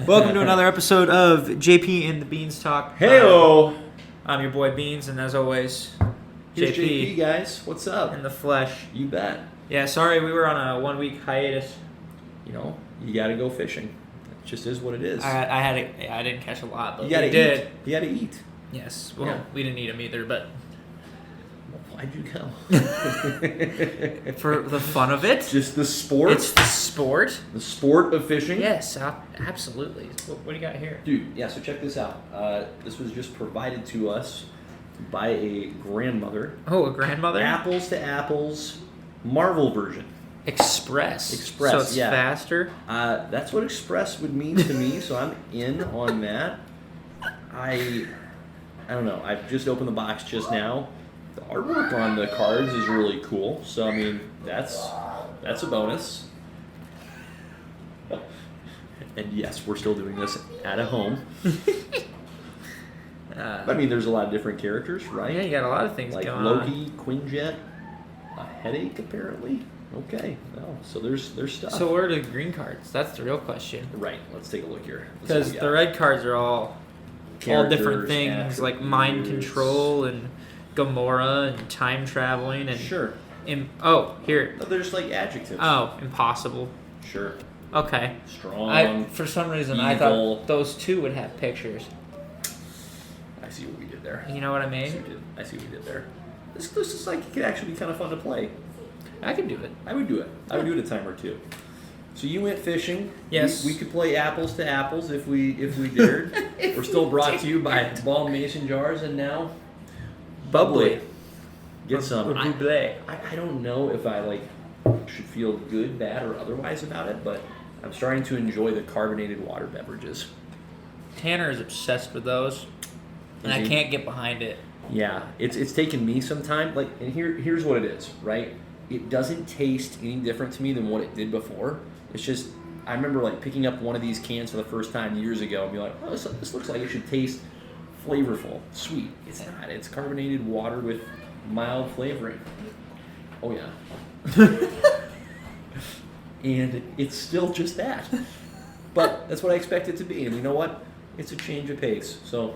Welcome to another episode of JP and the Beans Talk. Heyo! I'm your boy Beans, and as always, Here's JP, guys. What's up? in the flesh. You bet. Yeah, sorry we were on a 1 week hiatus. You know, you gotta go fishing. It just is what it is. I didn't catch a lot, but you gotta we did. eat. You gotta eat. Yes. Well, Yeah. we didn't eat them either, but Why'd you go? for the fun of it. Just the sport? It's the sport. The sport of fishing? Yes, absolutely. What do you got here? Dude, yeah, so check this out. This was just provided to us by a grandmother. Oh, a grandmother? Apples to Apples Marvel version. Express. So it's yeah. faster? That's what Express would mean to me, so I'm in on that. I don't know. I've just opened the box just now. The artwork on the cards is really cool, so I mean that's a bonus. And yes, we're still doing this at a home. I mean, there's a lot of different characters, right? Yeah, you got a lot of things like going Loki, on. Quinjet, a headache apparently. Okay, well, so there's stuff. So where are the green cards? That's the real question. Right, let's take a look here. Because the red cards are all different things, like mind control and Gamora and time traveling and sure. Here. There's like adjectives. Oh, impossible. Sure. Okay. Strong. For some reason, evil. I thought those two would have pictures. I see what we did there. You know what I mean? I see what we did there. This is like it could actually be kind of fun to play. I can do it. I would do it. I would do it a time or two. So you went fishing. Yes. We could play apples to apples if we dared. We're still brought to you by Ball Mason Jars and now Bubbly. Get some. Bubbly. I don't know if I should feel good, bad, or otherwise about it, but I'm starting to enjoy the carbonated water beverages. Tanner is obsessed with those, and I can't get behind it. Yeah, it's taken me some time. And here's what it is, right? It doesn't taste any different to me than what it did before. It's just I remember picking up one of these cans for the first time years ago and be like, oh, this looks like it should taste flavorful, sweet. It's not. It's carbonated water with mild flavoring. Oh yeah. And it's still just that. But that's what I expect it to be. And you know what? It's a change of pace. So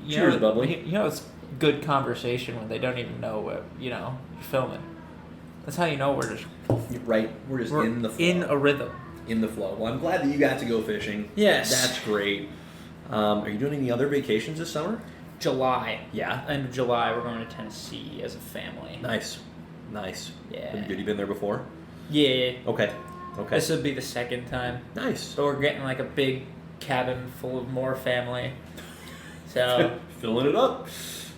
cheers, Bubbly. You know it's good conversation when they don't even know what you're filming. That's how you know we're just right. We're in the flow. In a rhythm. In the flow. Well, I'm glad that you got to go fishing. Yes. That's great. Are you doing any other vacations this summer? July. Yeah. End of July, we're going to Tennessee as a family. Nice. Yeah. Been good. You been there before? Yeah. Okay. This would be the second time. Nice. So we're getting a big cabin full of more family. So filling it up.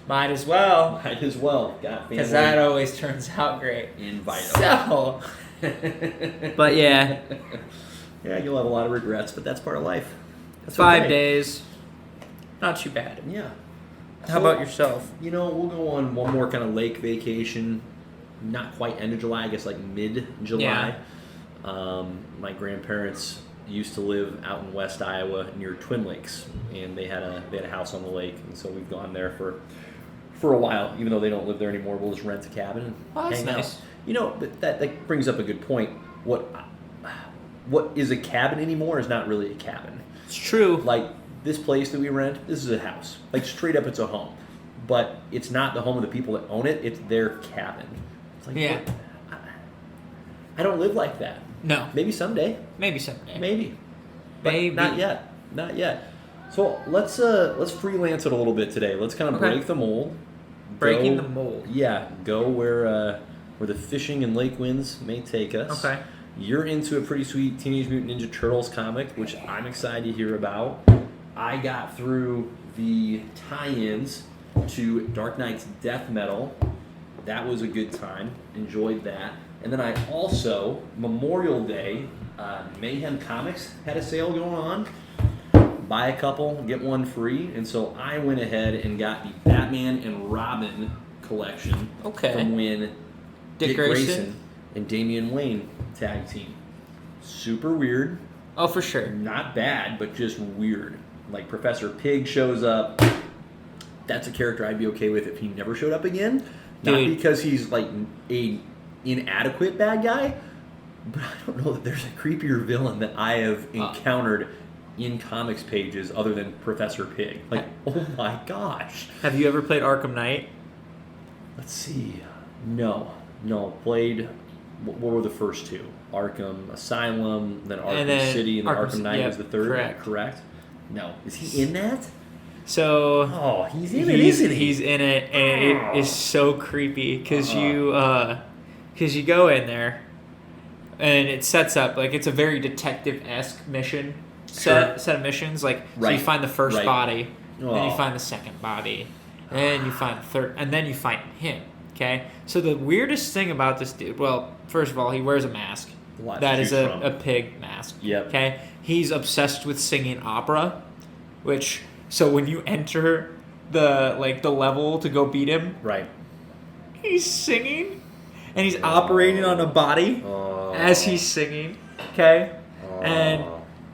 Might as well. Got family. Because that always turns out great. Invite So. But yeah. Yeah, you'll have a lot of regrets, but that's part of life. That's 5 days. Not too bad. Yeah. How about yourself? We'll go on one more kind of lake vacation. Not quite end of July, I guess mid-July. Yeah. My grandparents used to live out in West Iowa near Twin Lakes, and they had a house on the lake, and so we've gone there for a while. Even though they don't live there anymore, we'll just rent a cabin and that's hang nice. out. But that brings up a good point. What is a cabin anymore is not really a cabin. It's true. This place that we rent, this is a house. Straight up, it's a home. But it's not the home of the people that own it. It's their cabin. It's yeah. I don't live like that. No. Maybe someday. Maybe someday. Maybe. But Maybe. Not yet. So let's freelance it a little bit today. Let's kind of break the mold. Breaking the mold. Yeah. Go where the fishing and lake winds may take us. Okay. You're into a pretty sweet Teenage Mutant Ninja Turtles comic, which I'm excited to hear about. I got through the tie-ins to Dark Knight's Death Metal. That was a good time. Enjoyed that. And then I also, Memorial Day, Mayhem Comics had a sale going on. Buy a couple, get one free. And so I went ahead and got the Batman and Robin collection. Okay. From when Dick Grayson and Damian Wayne tag team. Super weird. Oh, for sure. Not bad, but just weird. Professor Pig shows up. That's a character I'd be okay with if he never showed up again. Not because he's a inadequate bad guy, but I don't know that there's a creepier villain that I have encountered in comics pages other than Professor Pig. Like, oh my gosh. Have you ever played Arkham Knight? Let's see. No. Played. What were the first two? Arkham Asylum, then Arkham City, and then Arkham Knight was the third. Correct. No. Is he in that? So he's in it, isn't he? He's in it, and it is so creepy because you go in there, and it sets up like it's a very detective-esque mission set of missions. Like so you find the first body, then you find the second body, and then you find the third, and then you find him. Okay, so the weirdest thing about this dude, well, first of all, he wears a mask. That is a pig mask. Yep. Okay, he's obsessed with singing opera, which. So when you enter the level to go beat him, right, he's singing, and he's operating on a body as he's singing. Okay, and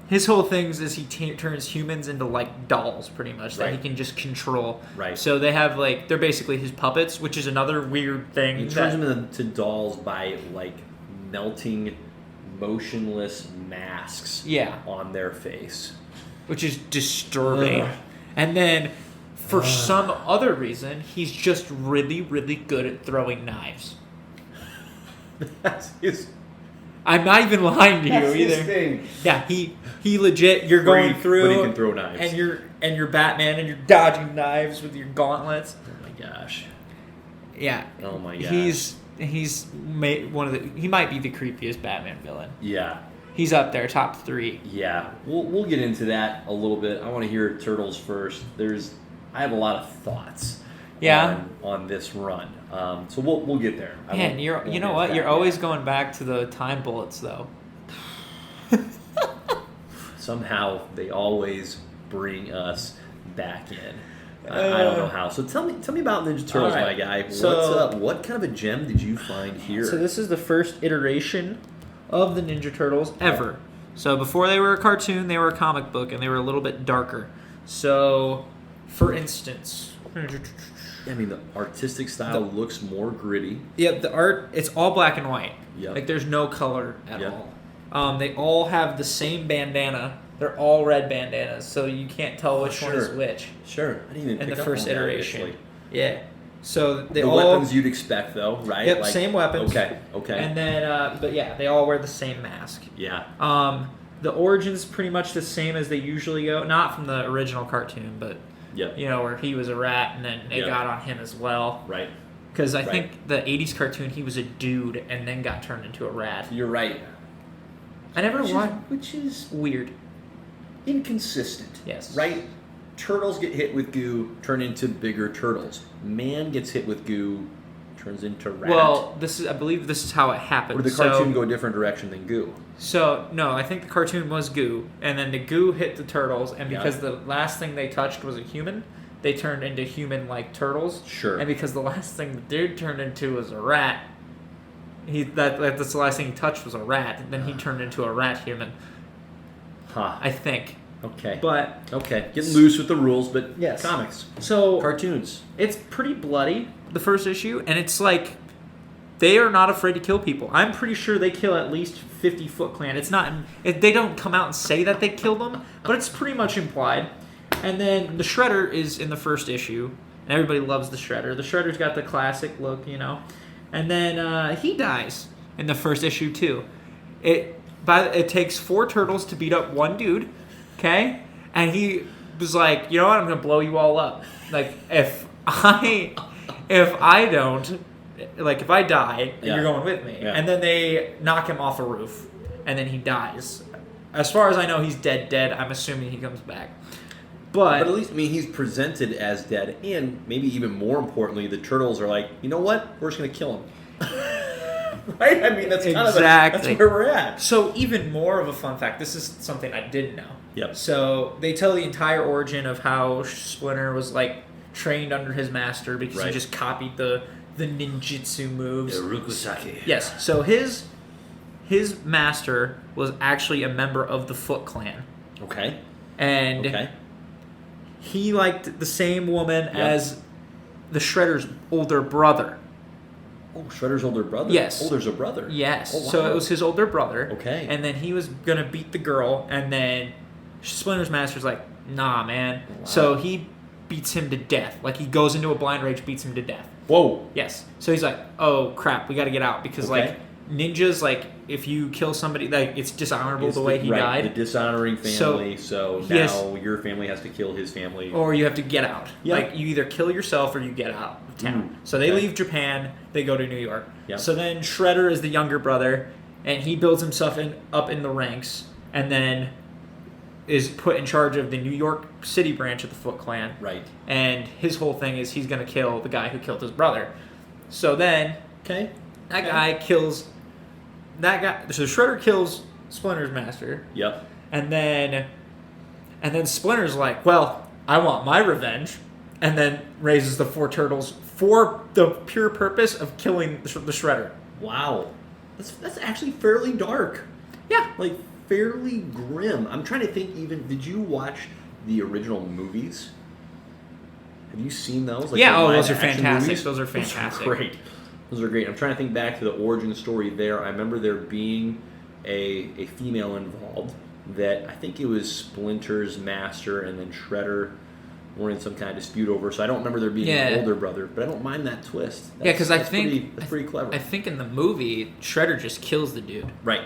his whole thing is he turns humans into like dolls, pretty much that he can just control. Right. So they have they're basically his puppets, which is another weird thing. He turns them into dolls by like melting motionless masks. On their face. Which is disturbing. And then, for some other reason, he's just really, really good at throwing knives. That's his... I'm not even lying to you either. His thing. Yeah, he legit. You're going through, but he can throw knives, and you're Batman, and you're dodging knives with your gauntlets. Oh my gosh. Yeah. Oh my gosh. He's one of the. He might be the creepiest Batman villain. Yeah. He's up there, top 3. Yeah, we'll get into that a little bit. I want to hear Turtles first. I have a lot of thoughts. On this run. So we'll get there. Man, you know what? You're always going back to the time bullets, though. Somehow they always bring us back in. I don't know how. So tell me about Ninja Turtles, my guy. So, what kind of a gem did you find here? So this is the first iteration of the Ninja Turtles ever. So before they were a cartoon, they were a comic book, and they were a little bit darker. So, for instance... I mean, the artistic style looks more gritty. Yep, the art, it's all black and white. Yep. Like, there's no color at all. They all have the same bandana. They're all red bandanas, so you can't tell which one is which. Sure. I didn't even pick in the first iteration. Yeah. So the weapons you'd expect, though, right? Yep, same weapons. Okay. And then, but yeah, they all wear the same mask. Yeah. The origin's pretty much the same as they usually go. Not from the original cartoon, but where he was a rat, and then they got on him as well. Right. Because I think the '80s cartoon, he was a dude and then got turned into a rat. You're right. I never watched. Which is weird. Inconsistent. Yes. Right. Turtles get hit with goo, turn into bigger turtles. Man gets hit with goo, turns into rat. Well, I believe this is how it happened. Or did the cartoon go a different direction than goo? So, no, I think the cartoon was goo, and then the goo hit the turtles, and because the last thing they touched was a human, they turned into human-like turtles. Sure. And because the last thing the dude turned into was a rat, that's the last thing he touched was a rat, and then he turned into a rat human. I think. Okay. But getting loose with the rules, but comics. So cartoons. It's pretty bloody, the first issue, and it's like they are not afraid to kill people. I'm pretty sure they kill at least 50 Foot Clan. It's not they don't come out and say that they kill them, but it's pretty much implied. And then the Shredder is in the first issue, and everybody loves the Shredder. The Shredder's got the classic look, And then he dies in the first issue too. It takes 4 turtles to beat up one dude. Okay? And he was like, you know what? I'm going to blow you all up. Like, if I don't, like, if I die, you're going with me. Yeah. And then they knock him off a roof. And then he dies. As far as I know, he's dead. I'm assuming he comes back. But at least, he's presented as dead. And maybe even more importantly, the turtles are like, you know what? We're just going to kill him. Right? That's kind of that's where we're at. So even more of a fun fact, this is something I didn't know. Yep. So they tell the entire origin of how Splinter was trained under his master because he just copied the ninjutsu moves. The Rukusaki. Yes. So his master was actually a member of the Foot Clan. Okay. And he liked the same woman as the Shredder's older brother. Oh, Shredder's older brother? Yes. Oh, there's a brother? Yes. Oh, wow. So it was his older brother. Okay. And then he was going to beat the girl, and then Splinter's master's like, nah, man. Wow. So he beats him to death. Like, he goes into a blind rage, beats him to death. Whoa. Yes. So he's like, oh, crap, we got to get out. Because, Okay. like, ninjas, like, if you kill somebody, like, it's dishonorable the way he died. The dishonoring family, so now your family has to kill his family. Or you have to get out. Yeah. Like, you either kill yourself or you get out of town. So they leave Japan, they go to New York. Yep. So then Shredder is the younger brother, and he builds himself up in the ranks, and then is put in charge of the New York City branch of the Foot Clan. Right. And his whole thing is he's going to kill the guy who killed his brother. So then that guy kills that guy. So Shredder kills Splinter's master. Yep. And then Splinter's like, well, I want my revenge. And then raises the 4 turtles for the pure purpose of killing the Shredder. Wow. That's actually fairly dark. Yeah. Like, fairly grim. I'm trying to think even, did you watch the original movies? Have you seen those? Like, yeah, the those are live-action fantastic. movies? Those are fantastic. Great. Those are great. I'm trying to think back to the origin story there. I remember there being a female involved that I think it was Splinter's master and then Shredder were in some kind of dispute over. So I don't remember there being an older brother, but I don't mind that twist. Because I think that's pretty clever. I think in the movie Shredder just kills the dude. Right.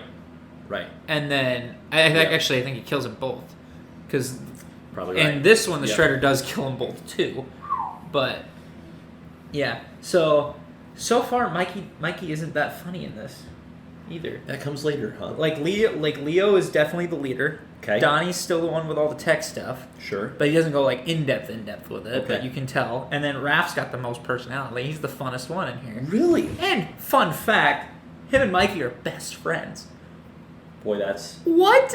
And then I think he kills them both. Because probably right. in this one the Shredder does kill them both too. But yeah, so far Mikey isn't that funny in this either. That comes later, huh? Like Leo is definitely the leader. Okay. Donnie's still the one with all the tech stuff. Sure. But he doesn't go like in depth with it. Okay. But you can tell. And then Raph's got the most personality. He's the funnest one in here. Really? And fun fact, him and Mikey are best friends. Boy, that's What?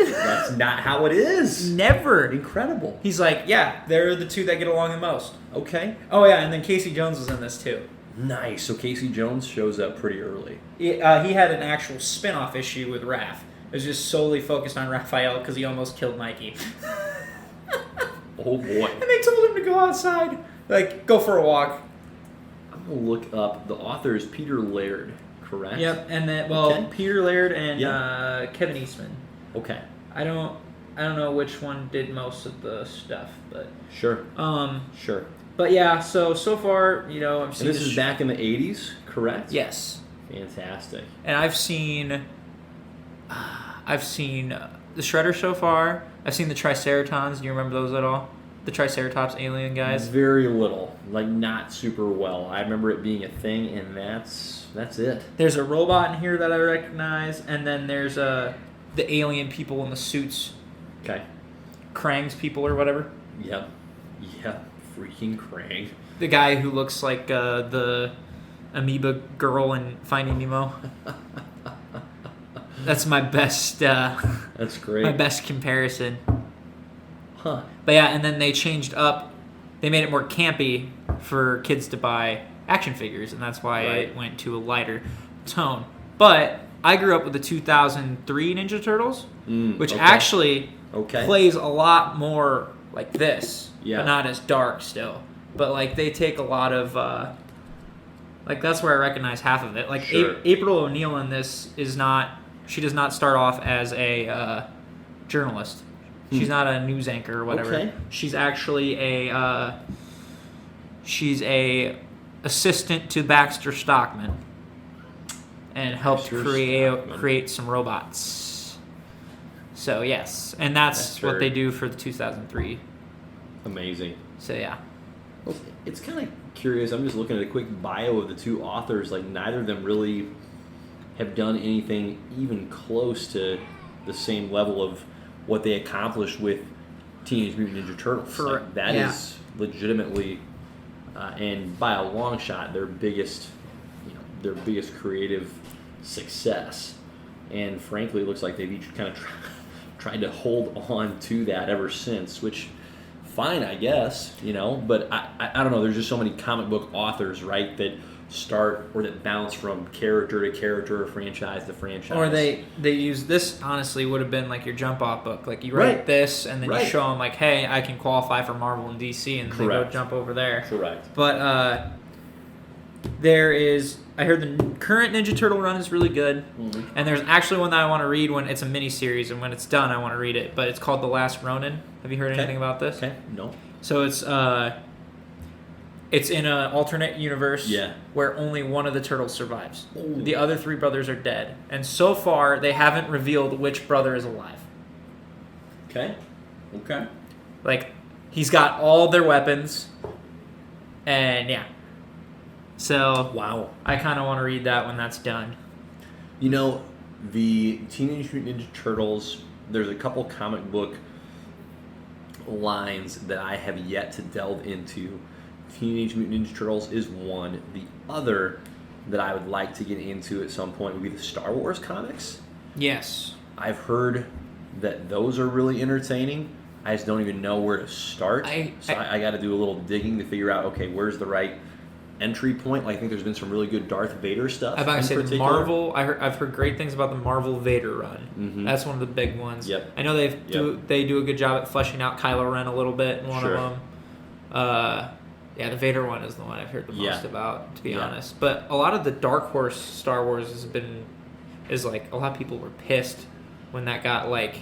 not how it is. Never. Incredible. He's like, yeah, they're the two that get along the most. Okay. Oh yeah, and then Casey Jones was in this too. Nice. So Casey Jones shows up pretty early. He had an actual spin-off issue with Raph. It was just solely focused on Raphael because he almost killed Mikey. Oh boy. And they told him to go outside, like go for a walk. I'm gonna look up the author is Peter Laird, correct? Yep, and then Peter Laird and Kevin Eastman. Okay. I don't know which one did most of the stuff, but Sure. Sure. But yeah, so far, I'm seeing. And this is back in the 80s, correct? Yes. Fantastic. And I've seen the Shredder so far. I've seen the Triceratons. Do you remember those at all? The Triceratops alien guys? Very little. Like, not super well. I remember it being a thing, and that's it. There's a robot in here that I recognize, and then there's the alien people in the suits. Okay. Krang's people or whatever. Yep. Freaking Krang. The guy who looks like the amoeba girl in Finding Nemo. That's my best. That's great. My best comparison. Huh. But yeah, and then they changed up. They made it more campy for kids to buy action figures, and that's why it went to a lighter tone. But I grew up with the 2003 Ninja Turtles, which actually plays a lot more like this, but not as dark still. But like they take a lot of like that's where I recognize half of it. Like April O'Neil in this is not. She does not start off as a journalist. She's not a news anchor or whatever. Okay. She's actually a assistant to Baxter Stockman, and helped create some robots. So yes, and that's what they do for the 2003. Amazing. So yeah. Well, it's kind of curious. I'm just looking at a quick bio of the two authors. Like, neither of them really have done anything even close to the same level of what they accomplished with Teenage Mutant Ninja Turtles. That is legitimately, and by a long shot, their biggest creative success. And frankly, it looks like they've each kind of tried to hold on to that ever since, which fine, I guess, but I don't know. There's just so many comic book authors, right, that start or that bounce from character to character, franchise to franchise. Or they use this. Honestly, would have been like your jump off book. Like you write this, and then you show them like, hey, I can qualify for Marvel and DC, and they go jump over there. Correct. But I heard the current Ninja Turtle run is really good, and there's actually one that I want to read when it's a mini series, and when it's done, I want to read it. But it's called The Last Ronin. Have you heard anything about this? Okay, no. So it's in an alternate universe where only one of the turtles survives. Ooh. The other 3 brothers are dead, and so far they haven't revealed which brother is alive. Okay. Like, he's got all their weapons, and yeah. So, wow. I kind of want to read that when that's done. You know, the Teenage Mutant Ninja Turtles, there's a couple comic book lines that I have yet to delve into. Teenage Mutant Ninja Turtles is one. The other that I would like to get into at some point would be the Star Wars comics. Yes. I've heard that those are really entertaining. I just don't even know where to start. I got to do a little digging to figure out, okay, where's the right entry point. Like, I think there's been some really good Darth Vader stuff. I'm about to say the Marvel. I've heard great things about the Marvel Vader run. Mm-hmm. That's one of the big ones. Yep. I know they do a good job at fleshing out Kylo Ren a little bit in one of them. Yeah, the Vader one is the one I've heard the most about, to be honest. But a lot of the Dark Horse Star Wars is like, a lot of people were pissed when that got like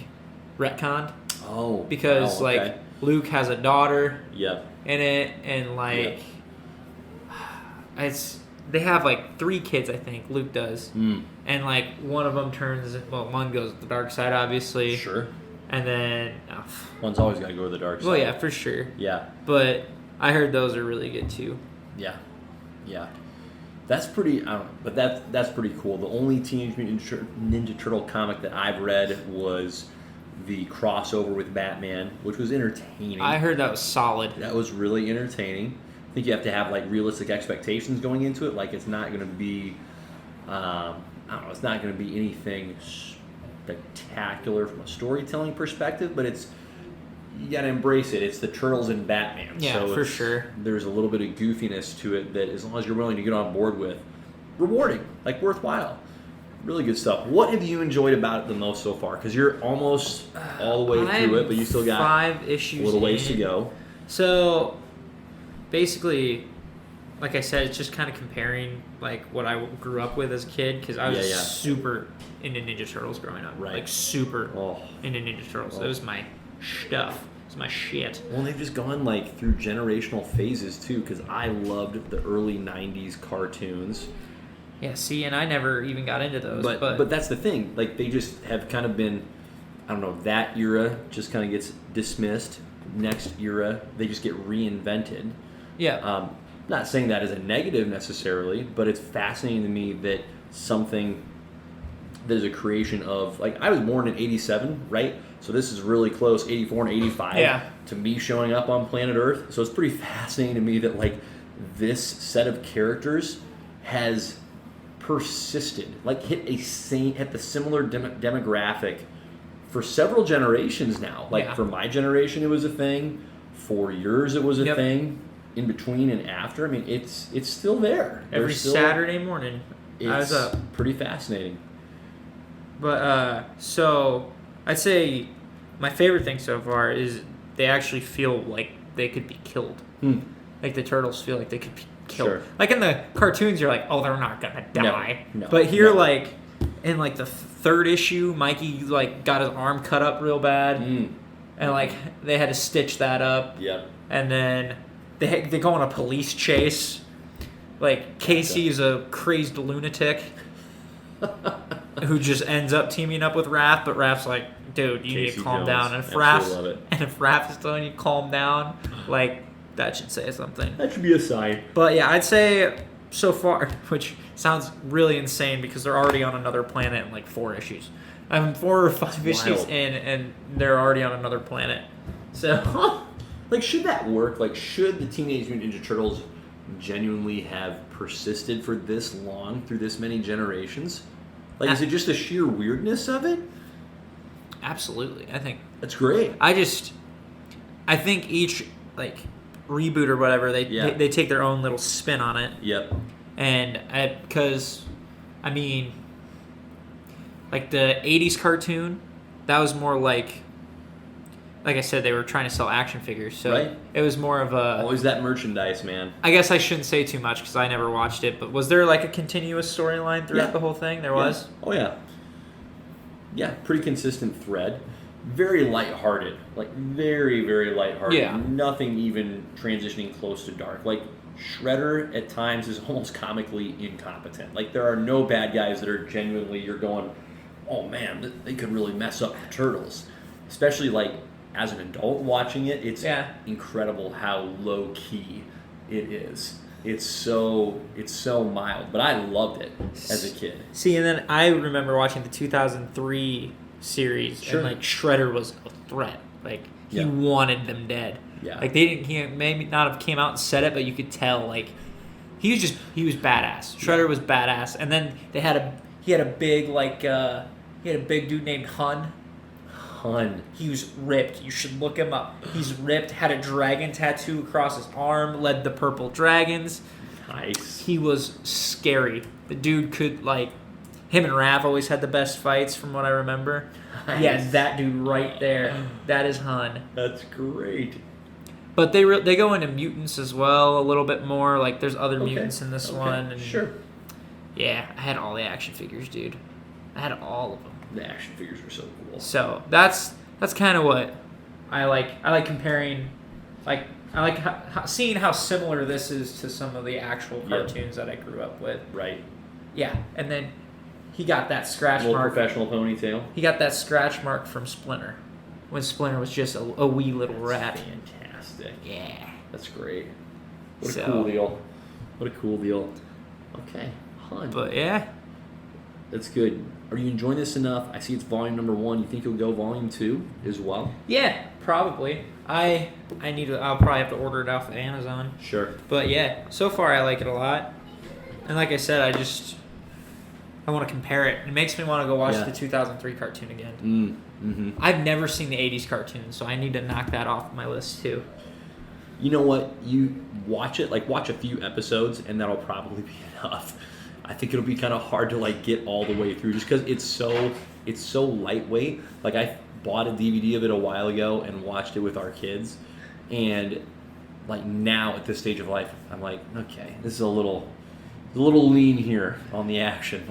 retconned. Oh, because like Luke has a daughter. Yep. In it, and like. Yep. They have like 3 kids, I think. Luke does, and like one of them one goes to the dark side, obviously. Sure. And then one's always got to go to the dark side. Well, yeah, for sure. Yeah. But I heard those are really good too. Yeah. That's pretty. I don't know, but that's pretty cool. The only Teenage Mutant Ninja Turtle comic that I've read was the crossover with Batman, which was entertaining. I heard that was solid. That was really entertaining. I think you have to have like realistic expectations going into it. Like, it's not going to be, I don't know, it's not going to be anything spectacular from a storytelling perspective, but you got to embrace it. It's the Turtles and Batman. Yeah, so for sure. There's a little bit of goofiness to it that, as long as you're willing to get on board with, rewarding, like worthwhile. Really good stuff. What have you enjoyed about it the most so far? Because you're almost all the way through it, but you still got 5 issues. A little ways to go. So, basically, like I said, it's just kind of comparing like what I grew up with as a kid, because I was super into Ninja Turtles growing up. Right. Like super into Ninja Turtles. It was my stuff. It's my shit. Well, they've just gone like through generational phases too, because I loved the early '90s cartoons. Yeah, see, and I never even got into those. But that's the thing. Like, they just have kind of been, I don't know, that era just kind of gets dismissed. Next era, they just get reinvented. Yeah. Not saying that as a negative necessarily, but it's fascinating to me that something that is a creation of, like, I was born in '87, right? So this is really close, '84 and '85, to me showing up on planet Earth. So it's pretty fascinating to me that, like, this set of characters has persisted, like hit the similar demographic for several generations now. Like, for my generation, it was a thing. For yours, it was a thing. In between and after, I mean, it's still there. Every Saturday morning, I was up. Pretty fascinating. But so I'd say my favorite thing so far is they actually feel like they could be killed. Like, the turtles feel like they could be killed. Sure. Like, in the cartoons, you're like, oh, they're not gonna die. No, but here, like, in like the 3rd issue, Mikey like got his arm cut up real bad, and like they had to stitch that up. Yep. And then they go on a police chase. Like, Casey is a crazed lunatic who just ends up teaming up with Raph, but Raph's like, dude, you need to calm down. And if Raph is telling you calm down, like, that should say something. That should be a sign. But yeah, I'd say so far, which sounds really insane because they're already on another planet in like 4 issues. I'm 4 or 5 issues in, and they're already on another planet. So, like, should that work? Like, should the Teenage Mutant Ninja Turtles genuinely have persisted for this long through this many generations? Like, is it just the sheer weirdness of it? Absolutely, I think that's great. I think each like reboot or whatever, they take their own little spin on it. Yep. And because I mean, like, the '80s cartoon, that was more like like I said, they were trying to sell action figures, so Right. it was more of a. Always that merchandise, man. I guess I shouldn't say too much because I never watched it. But was there like a continuous storyline throughout Yeah. the whole thing? There Yeah. was. Oh yeah. Yeah, pretty consistent thread. Very lighthearted, like very, very lighthearted. Yeah. Nothing even transitioning close to dark. Like Shredder at times is almost comically incompetent. Like there are no bad guys that are genuinely you're going, oh man, they could really mess up the turtles. Especially like as an adult watching it, it's incredible how low key it is. It's so mild, but I loved it as a kid. See, and then I remember watching the 2003 series, Sure. and like Shredder was a threat. Like he Yeah. wanted them dead. Yeah. Like they didn't. He maybe not have came out and said it, but you could tell. Like he was badass. Shredder was badass, and then he had a big dude named Hun. Hun. He was ripped. You should look him up. He's ripped. Had a dragon tattoo across his arm. Led the purple dragons. Nice. He was scary. The dude could like. Him and Rav always had the best fights, from what I remember. Nice. Yeah, that dude right there. That is Hun. That's great. But they go into mutants as well a little bit more. Like there's other mutants in this one. And Sure. yeah, I had all the action figures, dude. I had all of them. The action figures were so cool. So that's kind of what I like. I like comparing, like I like seeing how similar this is to some of the actual cartoons that I grew up with. Right. Yeah, and then he got that scratch Little mark. professional ponytail. He got that scratch mark from Splinter, when Splinter was just a wee little rat. Fantastic. Yeah. That's great. What a So- cool deal. What a cool deal. Okay. Hun. But yeah, That's good. Are you enjoying this enough? I see it's volume number 1. You think you'll go volume 2 as well? yeah, probably. I'll probably have to order it off of Amazon. Sure. But yeah, so far I like it a lot. And like I said, I want to compare it. It makes me want to go watch the 2003 cartoon again. Mm-hmm. I've never seen the 80s cartoon, so I need to knock that off my list too. You know what? You watch it, watch a few episodes, and that'll probably be enough. I think it'll be kind of hard to get all the way through, just because it's so lightweight. Like I bought a DVD of it a while ago and watched it with our kids, and now at this stage of life, I'm like, okay, this is a little lean here on the action.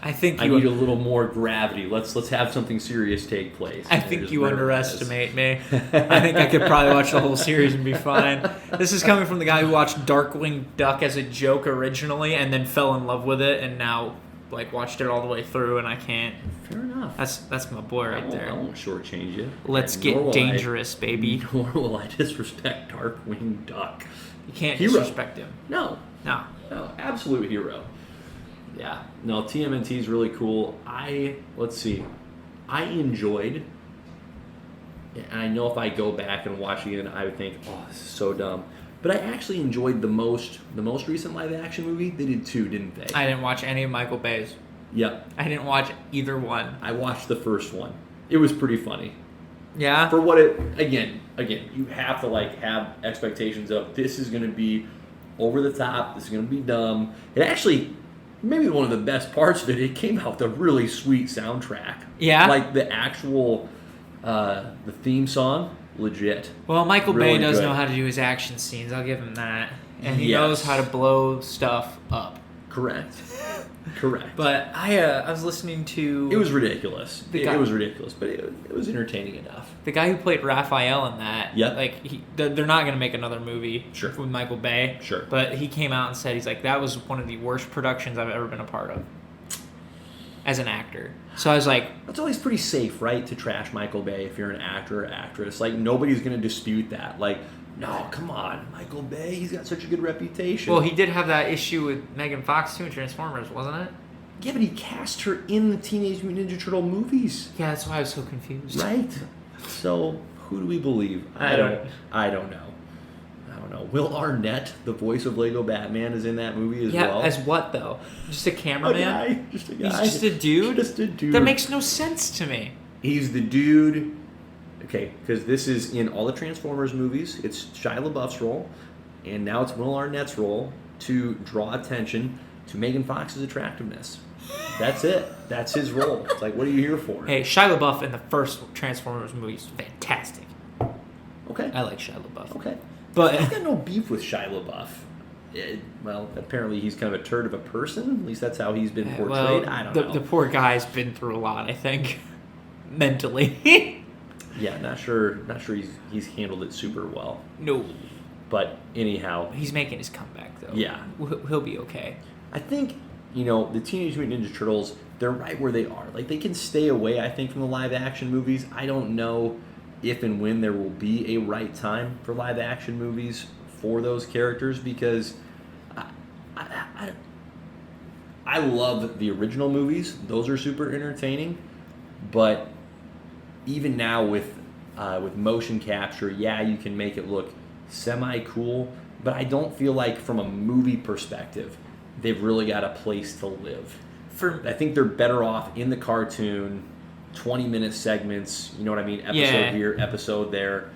I need a little more gravity. Let's have something serious take place. I think you underestimate me. I think I could probably watch the whole series and be fine. This is coming from the guy who watched Darkwing Duck as a joke originally and then fell in love with it and now watched it all the way through, and I can't. Fair enough. That's my boy right there. I won't shortchange you. Let's Nor get will dangerous, baby. Nor will I disrespect Darkwing Duck. You can't Hero. disrespect him. No, absolute hero. Yeah, no, TMNT is really cool. I enjoyed, and I know if I go back and watch it again, I would think, oh, this is so dumb. But I actually enjoyed the most recent live action movie. They did 2, didn't they? I didn't watch any of Michael Bay's. Yep. I didn't watch either one. I watched the first one. It was pretty funny. Yeah? For what it, again, you have to have expectations of this is going to be over the top, this is going to be dumb. It actually, maybe one of the best parts of it came out with a really sweet soundtrack. Yeah? The actual, the theme song, legit. Well, Michael Really Bay does good. know how to do his action scenes. I'll give him that. And he Yes. knows how to blow stuff up. Correct. But I was listening to... It was ridiculous. The guy- It was ridiculous, but it was entertaining enough. The guy who played Raphael in that, Yep. they're not going to make another movie Sure. with Michael Bay. Sure. But he came out and said, he's like, that was one of the worst productions I've ever been a part of as an actor. So I was like... That's always pretty safe, right, to trash Michael Bay if you're an actor or actress. Nobody's going to dispute that. No, come on, Michael Bay, he's got such a good reputation. Well, he did have that issue with Megan Fox, too, in Transformers, wasn't it? Yeah, but he cast her in the Teenage Mutant Ninja Turtle movies. Yeah, that's why I was so confused. Right? So, who do we believe? I don't know. Will Arnett, the voice of Lego Batman, is in that movie as well. Yeah, as what, though? Just a cameraman? Just a guy. He's just a dude? Just a dude. That makes no sense to me. He's the dude... Okay, because this is in all the Transformers movies. It's Shia LaBeouf's role, and now it's Will Arnett's role to draw attention to Megan Fox's attractiveness. That's it. That's his role. It's like, what are you here for? Hey, Shia LaBeouf in the first Transformers movie is fantastic. Okay. I like Shia LaBeouf. Okay. But I've got no beef with Shia LaBeouf. Well, apparently he's kind of a turd of a person. At least that's how he's been portrayed. well, I don't know. The poor guy's been through a lot, I think, mentally. Yeah, not sure he's handled it super well. No. But anyhow, He's making his comeback, though. Yeah. He'll be okay. I think, the Teenage Mutant Ninja Turtles, they're right where they are. Like, they can stay away, I think, from the live-action movies. I don't know if and when there will be a right time for live-action movies for those characters, because I love the original movies. Those are super entertaining. But even now with motion capture, yeah, you can make it look semi-cool, but I don't feel like from a movie perspective they've really got a place to live. I think they're better off in the cartoon, 20-minute segments, you know what I mean? Episode here, episode there.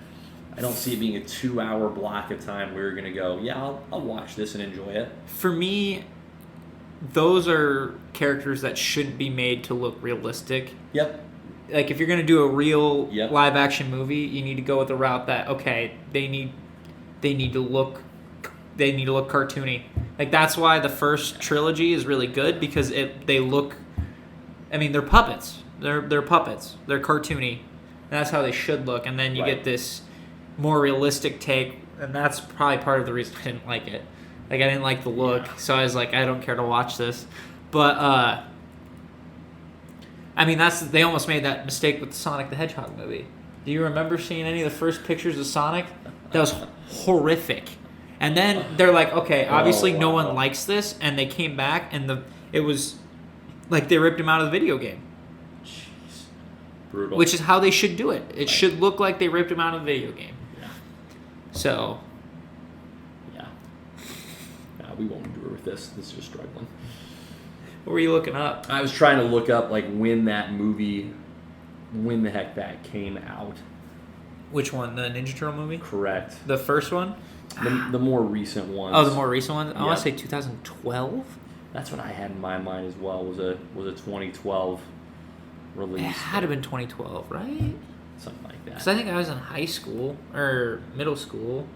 I don't see it being a 2-hour block of time where you're going to go, yeah, I'll watch this and enjoy it. For me, those are characters that shouldn't be made to look realistic. Yep. Like, if you're going to do a real live-action movie, you need to go with the route that, okay, they need to look cartoony. Like, that's why the first trilogy is really good, because they look, I mean, they're puppets. They're puppets. They're cartoony. And that's how they should look. And then you get this more realistic take, and that's probably part of the reason I didn't like it. Like, I didn't like the look, so I was like, I don't care to watch this. But, I mean, they almost made that mistake with the Sonic the Hedgehog movie. Do you remember seeing any of the first pictures of Sonic? That was horrific. And then they're like, okay, obviously no one likes this, and they came back, and it was like they ripped him out of the video game. Jeez. Brutal. Which is how they should do it. It should look like they ripped him out of the video game. Yeah. So. Yeah. Nah, we won't endure with this. This is just struggling. What were you looking up? I was trying to look up like when the heck that came out. Which one? The Ninja Turtle movie? Correct. The first one? The more recent ones. Oh, the more recent one? I want to say 2012? That's what I had in my mind as well, was a 2012 release. It had to have been 2012, right? Something like that. Because I think I was in high school, or middle school.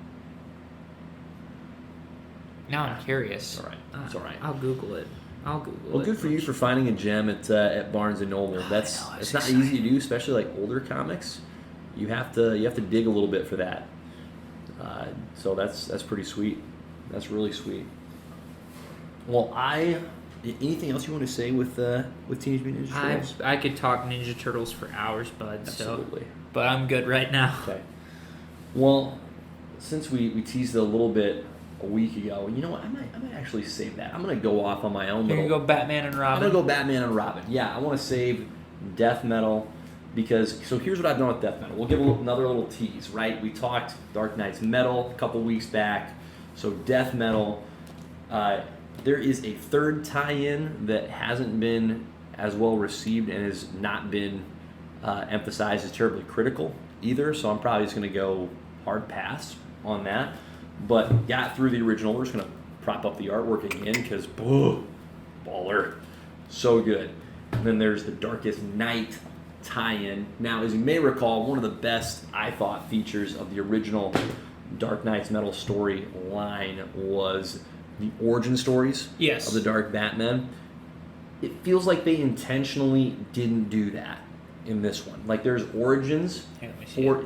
Now I'm curious. It's all right. It's all right. I'll Google it. Well, good for you for finding a gem at Barnes & Noble. That's it's not easy to do, especially like older comics. You have to dig a little bit for that. So that's pretty sweet. That's really sweet. Well, anything else you want to say with Teenage Mutant Ninja Turtles? I could talk Ninja Turtles for hours, bud. Absolutely. But I'm good right now. Okay. Well, since we teased it a little bit a week ago, you know what? I might actually save that. I'm gonna go off on my own. You're gonna go Batman and Robin. I'm gonna go Batman and Robin. Yeah, I want to save Death Metal. So here's what I've done with Death Metal. We'll give another little tease, right? We talked Dark Knight's Metal a couple weeks back. So Death Metal, there is a third tie-in that hasn't been as well received and has not been emphasized as terribly critical either. So I'm probably just going to go hard pass on that. But got through the original. We're just going to prop up the artwork again because, baller. So good. And then there's the Darkest Night tie-in. Now, as you may recall, one of the best, I thought, features of the original Dark Knight's Metal story line was the origin stories of the Dark Batman. It feels like they intentionally didn't do that in this one. Like, there's origins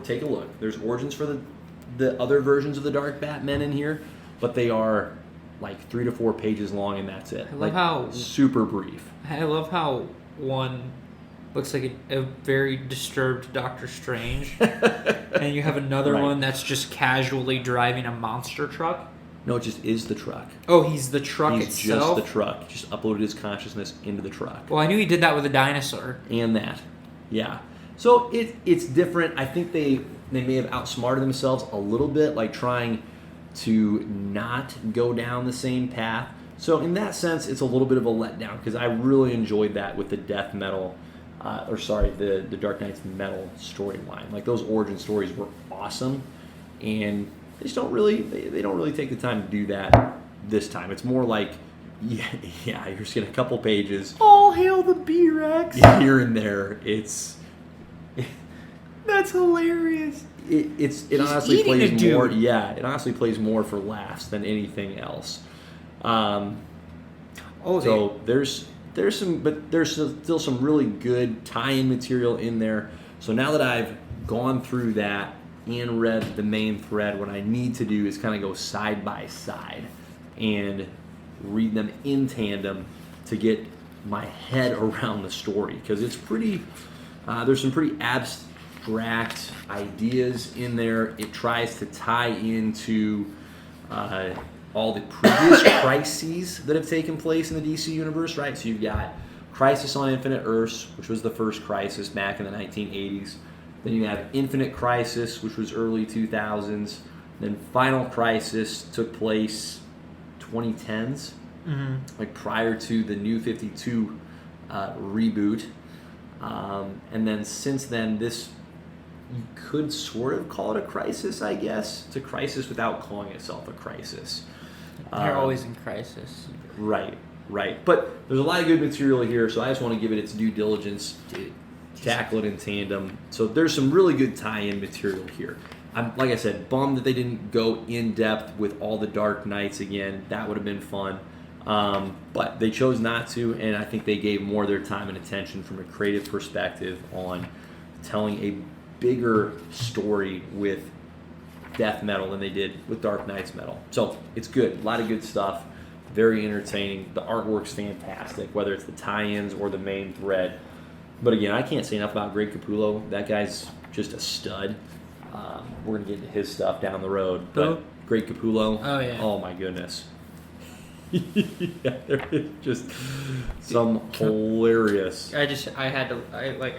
take a look. There's origins for the other versions of the Dark Batman in here, but they are like 3 to 4 pages long, and that's it. I love how super brief. I love how one looks like a very disturbed Doctor Strange, and you have another one that's just casually driving a monster truck. No, it just is the truck. Oh, he's the truck itself? He's just the truck. Just uploaded his consciousness into the truck. Well, I knew he did that with a dinosaur. And that. Yeah. So it's different. I think they may have outsmarted themselves a little bit, like trying to not go down the same path. So in that sense, it's a little bit of a letdown, because I really enjoyed that with the Death Metal, the Dark Knight's Metal storyline. Like, those origin stories were awesome, and they just don't really take the time to do that this time. It's more like yeah, you're just getting a couple pages All hail the B-Rex. here and there. That's hilarious. It He's honestly eating plays a dude. more. Yeah, it honestly plays more for laughs than anything else. So there's still some really good tie-in material in there. So now that I've gone through that and read the main thread, what I need to do is kind of go side by side and read them in tandem to get my head around the story, because it's pretty. There's some pretty abstract ideas in there. It tries to tie into all the previous crises that have taken place in the DC universe, right? So you've got Crisis on Infinite Earths, which was the first crisis back in the 1980s. Then you have Infinite Crisis, which was early 2000s. Then Final Crisis took place 2010s, like prior to the New 52 reboot. And then since then, this, you could sort of call it a crisis, I guess. It's a crisis without calling itself a crisis. They're always in crisis. Right. But there's a lot of good material here, so I just want to give it its due diligence, tackle it in tandem. So there's some really good tie-in material here. I'm, like I said, bummed that they didn't go in depth with all the Dark Knights again. That would have been fun. But they chose not to, and I think they gave more of their time and attention from a creative perspective on telling a bigger story with death metal than they did with Dark Knight's metal. So it's good. A lot of good stuff. Very entertaining. The artwork's fantastic, whether it's the tie-ins or the main thread. But again, I can't say enough about Greg Capullo. That guy's just a stud. We're going to get into his stuff down the road. But Greg Capullo, oh my goodness. Yeah, there is just some hilarious. I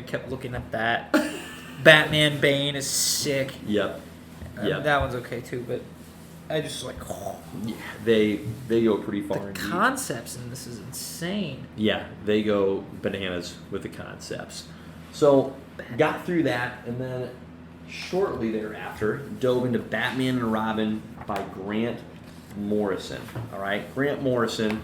kept looking at that. Batman Bane is sick. Yep. That one's okay too, but I just like. Yeah, they go pretty far. The indeed. concepts in this is insane. Yeah, they go bananas with the concepts. So got through that, and then shortly thereafter dove into Batman and Robin by Grant Morrison. All right, Grant Morrison,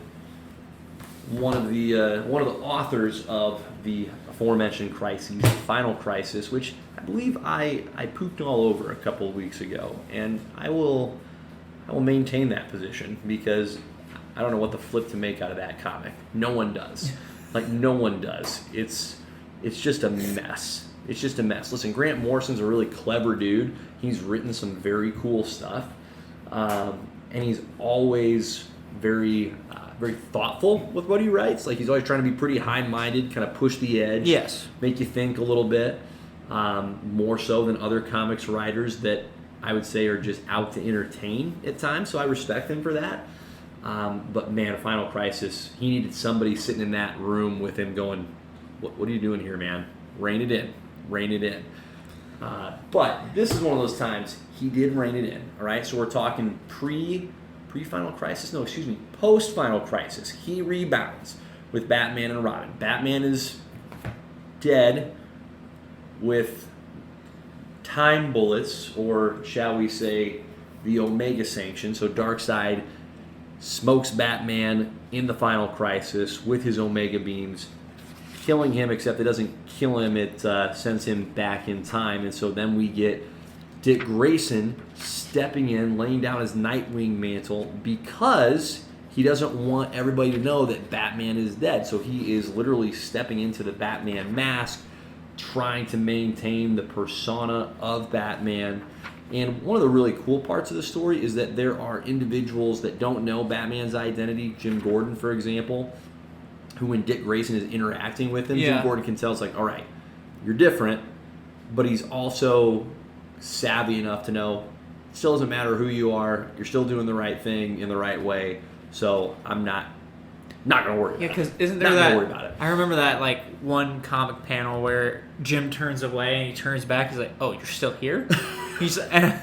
one of the authors of the aforementioned crises, Final Crisis, which I believe I pooped all over a couple of weeks ago, and I will maintain that position because I don't know what the flip to make out of that comic. No one does. Like, no one does. It's just a mess. It's just a mess. Listen, Grant Morrison's a really clever dude. He's written some very cool stuff, and he's always very thoughtful with what he writes. Like, he's always trying to be pretty high-minded, kind of push the edge. Yes. Make you think a little bit, more so than other comics writers that I would say are just out to entertain at times. So I respect him for that. But man, Final Crisis, he needed somebody sitting in that room with him going, what are you doing here, man? Rein it in. Rein it in. But this is one of those times he did rein it in. All right, so we're talking pre-Final Crisis. No, excuse me, post-Final Crisis. He rebounds with Batman and Robin. Batman is dead with time bullets, or shall we say the Omega Sanction. So Darkseid smokes Batman in the Final Crisis with his Omega beams, killing him, except it doesn't kill him, it sends him back in time. And so then we get Dick Grayson stepping in, laying down his Nightwing mantle because he doesn't want everybody to know that Batman is dead. So he is literally stepping into the Batman mask, trying to maintain the persona of Batman. And one of the really cool parts of the story is that there are individuals that don't know Batman's identity. Jim Gordon, for example, who when Dick Grayson is interacting with him, Jim Gordon can tell, it's like, all right, you're different, but he's also savvy enough to know it still doesn't matter who you are, you're still doing the right thing in the right way, so I'm not going to worry about it. Yeah, because isn't there not gonna worry about it. I remember that like one comic panel where Jim turns away and he turns back. He's like, "Oh, you're still here?" And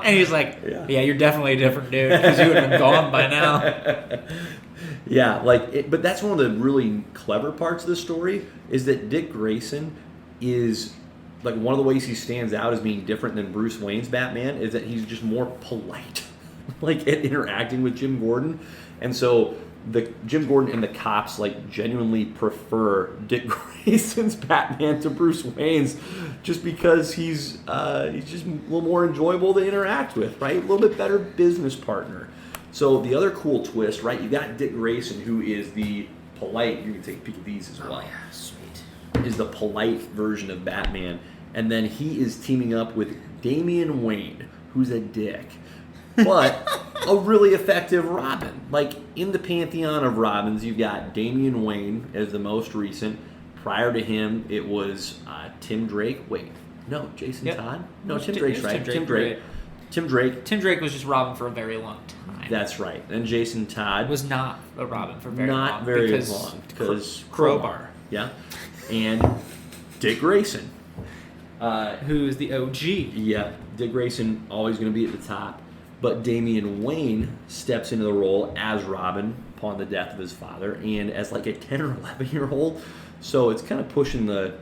he's like, "Yeah, you're definitely a different dude because you would have been gone by now." Yeah, but that's one of the really clever parts of the story is that Dick Grayson is, like, one of the ways he stands out as being different than Bruce Wayne's Batman is that he's just more polite, like, at interacting with Jim Gordon. And so the Jim Gordon and the cops like genuinely prefer Dick Grayson's Batman to Bruce Wayne's, just because he's just a little more enjoyable to interact with, right? A little bit better business partner. So the other cool twist, right? You got Dick Grayson, who is the polite. You can take a peek at these as well. Oh, yeah, sweet. Is the polite version of Batman, and then he is teaming up with Damian Wayne, who's a dick, but a really effective Robin. Like, in the pantheon of Robins, you've got Damian Wayne as the most recent. Prior to him, it was Tim Drake. Wait, no, Jason Todd? No, Tim Drake's right. Tim Drake. Tim Drake. Tim Drake was just Robin for a very long time. That's right. And Jason Todd was not a Robin for very long. Not very long. Because Crowbar. Yeah. And Dick Grayson. Who is the OG. Yeah. Dick Grayson always going to be at the top. But Damian Wayne steps into the role as Robin upon the death of his father and as like a 10 or 11-year-old. So it's kind of pushing the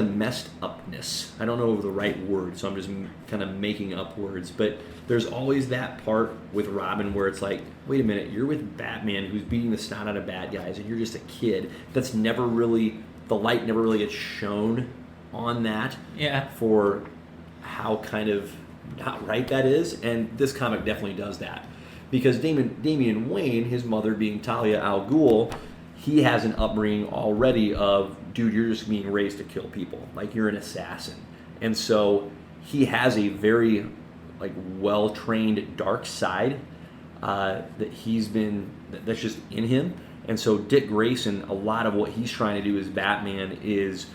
messed upness. I don't know the right word, so I'm just kind of making up words. But there's always that part with Robin where it's like, wait a minute, you're with Batman who's beating the snot out of bad guys, and you're just a kid. That's never really, the light never really gets shown on that. Yeah. For how kind of not right that is, and this comic definitely does that. Because Damian Wayne, his mother being Talia al Ghul, he has an upbringing already of, dude, you're just being raised to kill people. Like, you're an assassin. And so he has a very, like, well-trained dark side that's just in him. And so Dick Grayson, a lot of what he's trying to do as Batman is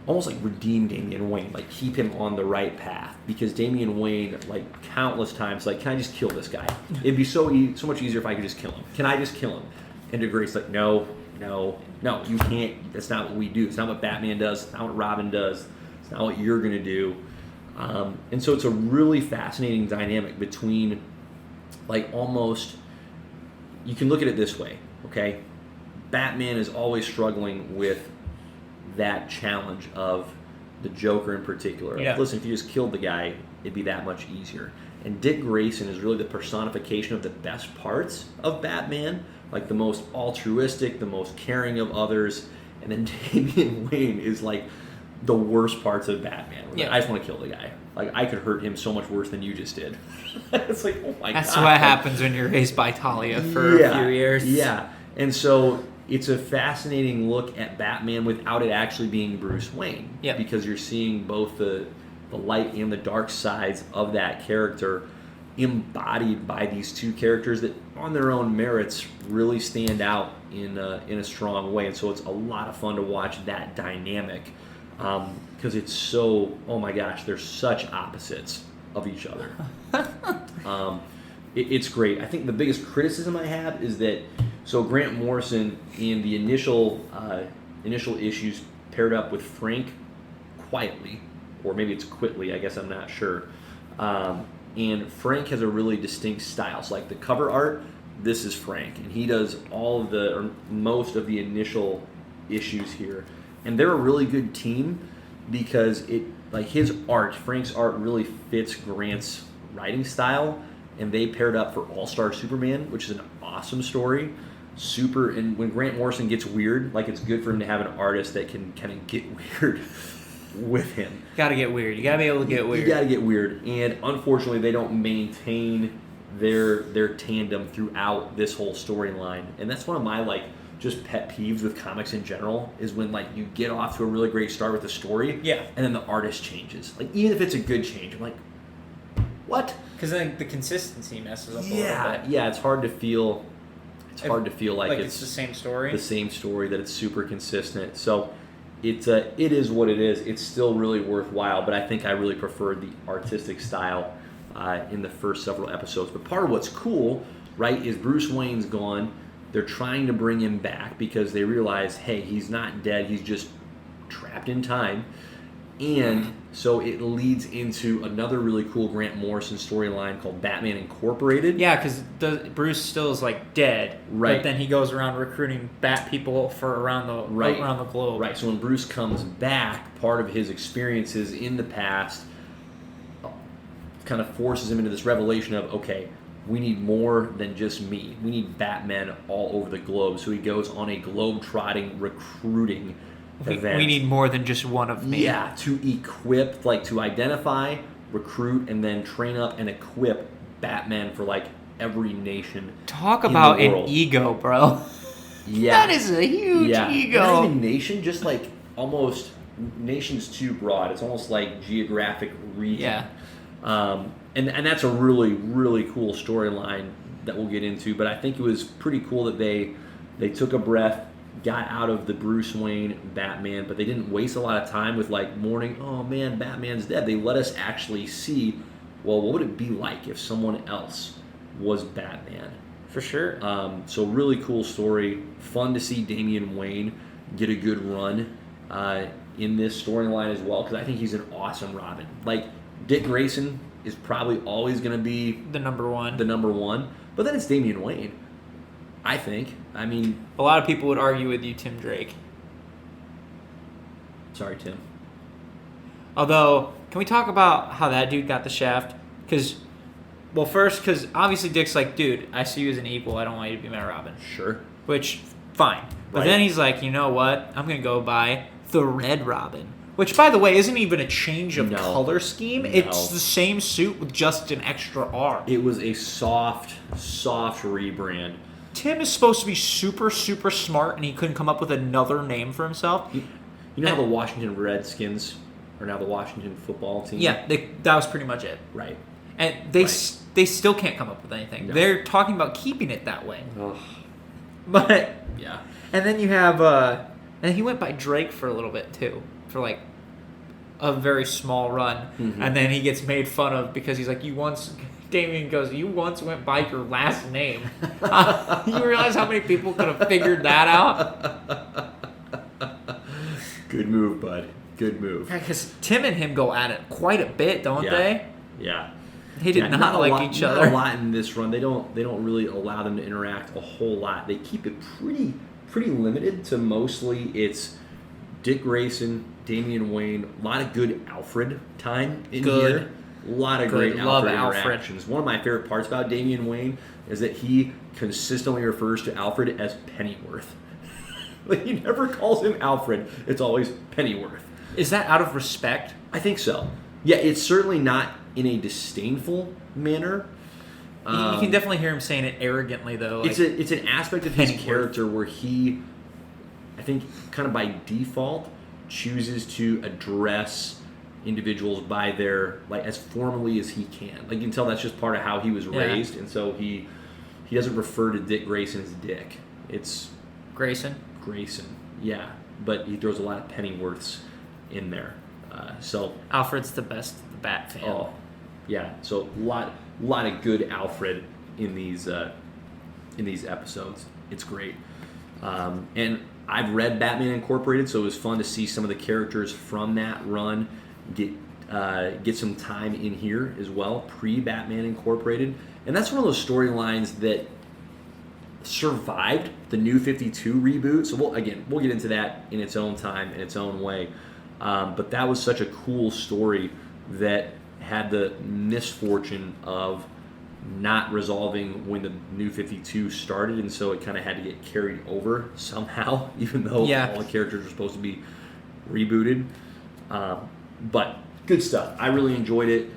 almost like redeem Damian Wayne, like keep him on the right path. Because Damian Wayne, like countless times, like, can I just kill this guy? It'd be so much easier if I could just kill him. Can I just kill him? And Dick Grayson's like, no, you can't. That's not what we do. It's not what Batman does. It's not what Robin does. It's not what you're going to do. And so it's a really fascinating dynamic between, like, almost, you can look at it this way, okay? Batman is always struggling with that challenge of the Joker in particular. Yeah. Listen, if you just killed the guy, it'd be that much easier. And Dick Grayson is really the personification of the best parts of Batman, like the most altruistic, the most caring of others. And then Damian Wayne is like the worst parts of Batman. Yeah. I just want to kill the guy. Like, I could hurt him so much worse than you just did. It's like, oh my God. That's what happens when you're raised by Talia for a few years. Yeah. And so it's a fascinating look at Batman without it actually being Bruce Wayne. Yeah. Because you're seeing both the light and the dark sides of that character embodied by these two characters that on their own merits really stand out in a strong way. And so it's a lot of fun to watch that dynamic because it's so, oh my gosh, they're such opposites of each other. It's great. I think the biggest criticism I have is that, so Grant Morrison in the initial issues paired up with Frank quietly, or maybe it's Quitley, I guess I'm not sure. And Frank has a really distinct style. So like the cover art, this is Frank, and he does all of or most of the initial issues here. And they're a really good team because Frank's art really fits Grant's writing style, and they paired up for All-Star Superman, which is an awesome story. And when Grant Morrison gets weird, like, it's good for him to have an artist that can kind of get weird with him. Gotta get weird. You gotta be able to get weird. You gotta get weird. And unfortunately, they don't maintain their tandem throughout this whole storyline. And that's one of my, just pet peeves with comics in general, is when, you get off to a really great start with the story, yeah, and then the artist changes. Even if it's a good change, I'm like, what? Because then the consistency messes up a little bit. Yeah, it's hard to feel. It's hard to feel like it's the same story. The same story, that it's super consistent. So it is what it is. It's still really worthwhile, but I think I really preferred the artistic style in the first several episodes. But part of what's cool, right, is Bruce Wayne's gone. They're trying to bring him back because they realize, hey, he's not dead. He's just trapped in time. And so it leads into another really cool Grant Morrison storyline called Batman Incorporated. Yeah, because Bruce still is dead, right? But then he goes around recruiting Bat people for around the globe. Right. So when Bruce comes back, part of his experiences in the past kind of forces him into this revelation of, okay, we need more than just me. We need Batman all over the globe. So he goes on a globe-trotting recruiting event. We need more than just one of me. Yeah, to equip, like to identify, recruit, and then train up and equip Batman for like every nation. Talk in about the an world. ego, bro. Yeah. That is a huge ego. Not even nation, just like almost nation's too broad. It's almost like geographic region. Yeah. And that's a really, really cool storyline that we'll get into. But I think it was pretty cool that they took a breath, got out of the Bruce Wayne Batman, but they didn't waste a lot of time with like mourning, oh man, Batman's dead. They let us actually see, well, what would it be like if someone else was Batman? For sure. So really cool story. Fun to see Damian Wayne get a good run in this storyline as well, because I think he's an awesome Robin. Like, Dick Grayson is probably always going to be the number one. But then it's Damian Wayne, I think. I mean... A lot of people would argue with you, Tim Drake. Sorry, Tim. Although, can we talk about how that dude got the shaft? Because obviously Dick's like, dude, I see you as an equal. I don't want you to be my Robin. Sure. Which, fine. But Right. then he's like, you know what? I'm going to go buy the Red Robin. Which, by the way, isn't even a change of color scheme. No. It's the same suit with just an extra arm. It was a soft rebrand. Tim is supposed to be super, super smart, and he couldn't come up with another name for himself. You know how the Washington Redskins are now the Washington football team? Yeah, that was pretty much it. Right. And they still can't come up with anything. No. They're talking about keeping it that way. Ugh. But Yeah. and then you have and he went by Drake for a little bit too, for like a very small run, Mhm. and then he gets made fun of because he's like, Damien goes, you once went by your last name. You realize how many people could have figured that out? Good move, bud. Good move. Because Tim and him go at it quite a bit, don't they? Yeah. They did not a like lot, each not other. a lot in this run. They don't really allow them to interact a whole lot. They keep it pretty limited to mostly it's Dick Grayson, Damian Wayne, a lot of good Alfred time in here. A lot of great Love Alfred Alfred. interactions. One of my favorite parts about Damian Wayne is that he consistently refers to Alfred as Pennyworth. Like, he never calls him Alfred. It's always Pennyworth. Is that out of respect? I think so. Yeah, it's certainly not in a disdainful manner. You can definitely hear him saying it arrogantly, though. Like, It's an aspect of his Pennyworth. character where he, I think, kind of by default, chooses to address individuals by their, like, as formally as he can. Like, you can tell that's just part of how he was raised, and so he doesn't refer to Dick Grayson as Dick. It's Grayson. Yeah, but he throws a lot of Pennyworths in there. So Alfred's the best Bat fan. Oh, yeah. So a lot of good Alfred in these episodes. It's great. And I've read Batman Incorporated, so it was fun to see some of the characters from that run get some time in here as well, pre-Batman Incorporated. And that's one of those storylines that survived the New 52 reboot. So we'll get into that in its own time, in its own way. But that was such a cool story that had the misfortune of not resolving when the New 52 started, and so it kind of had to get carried over somehow, even though all the characters were supposed to be rebooted. But good stuff. I really enjoyed it.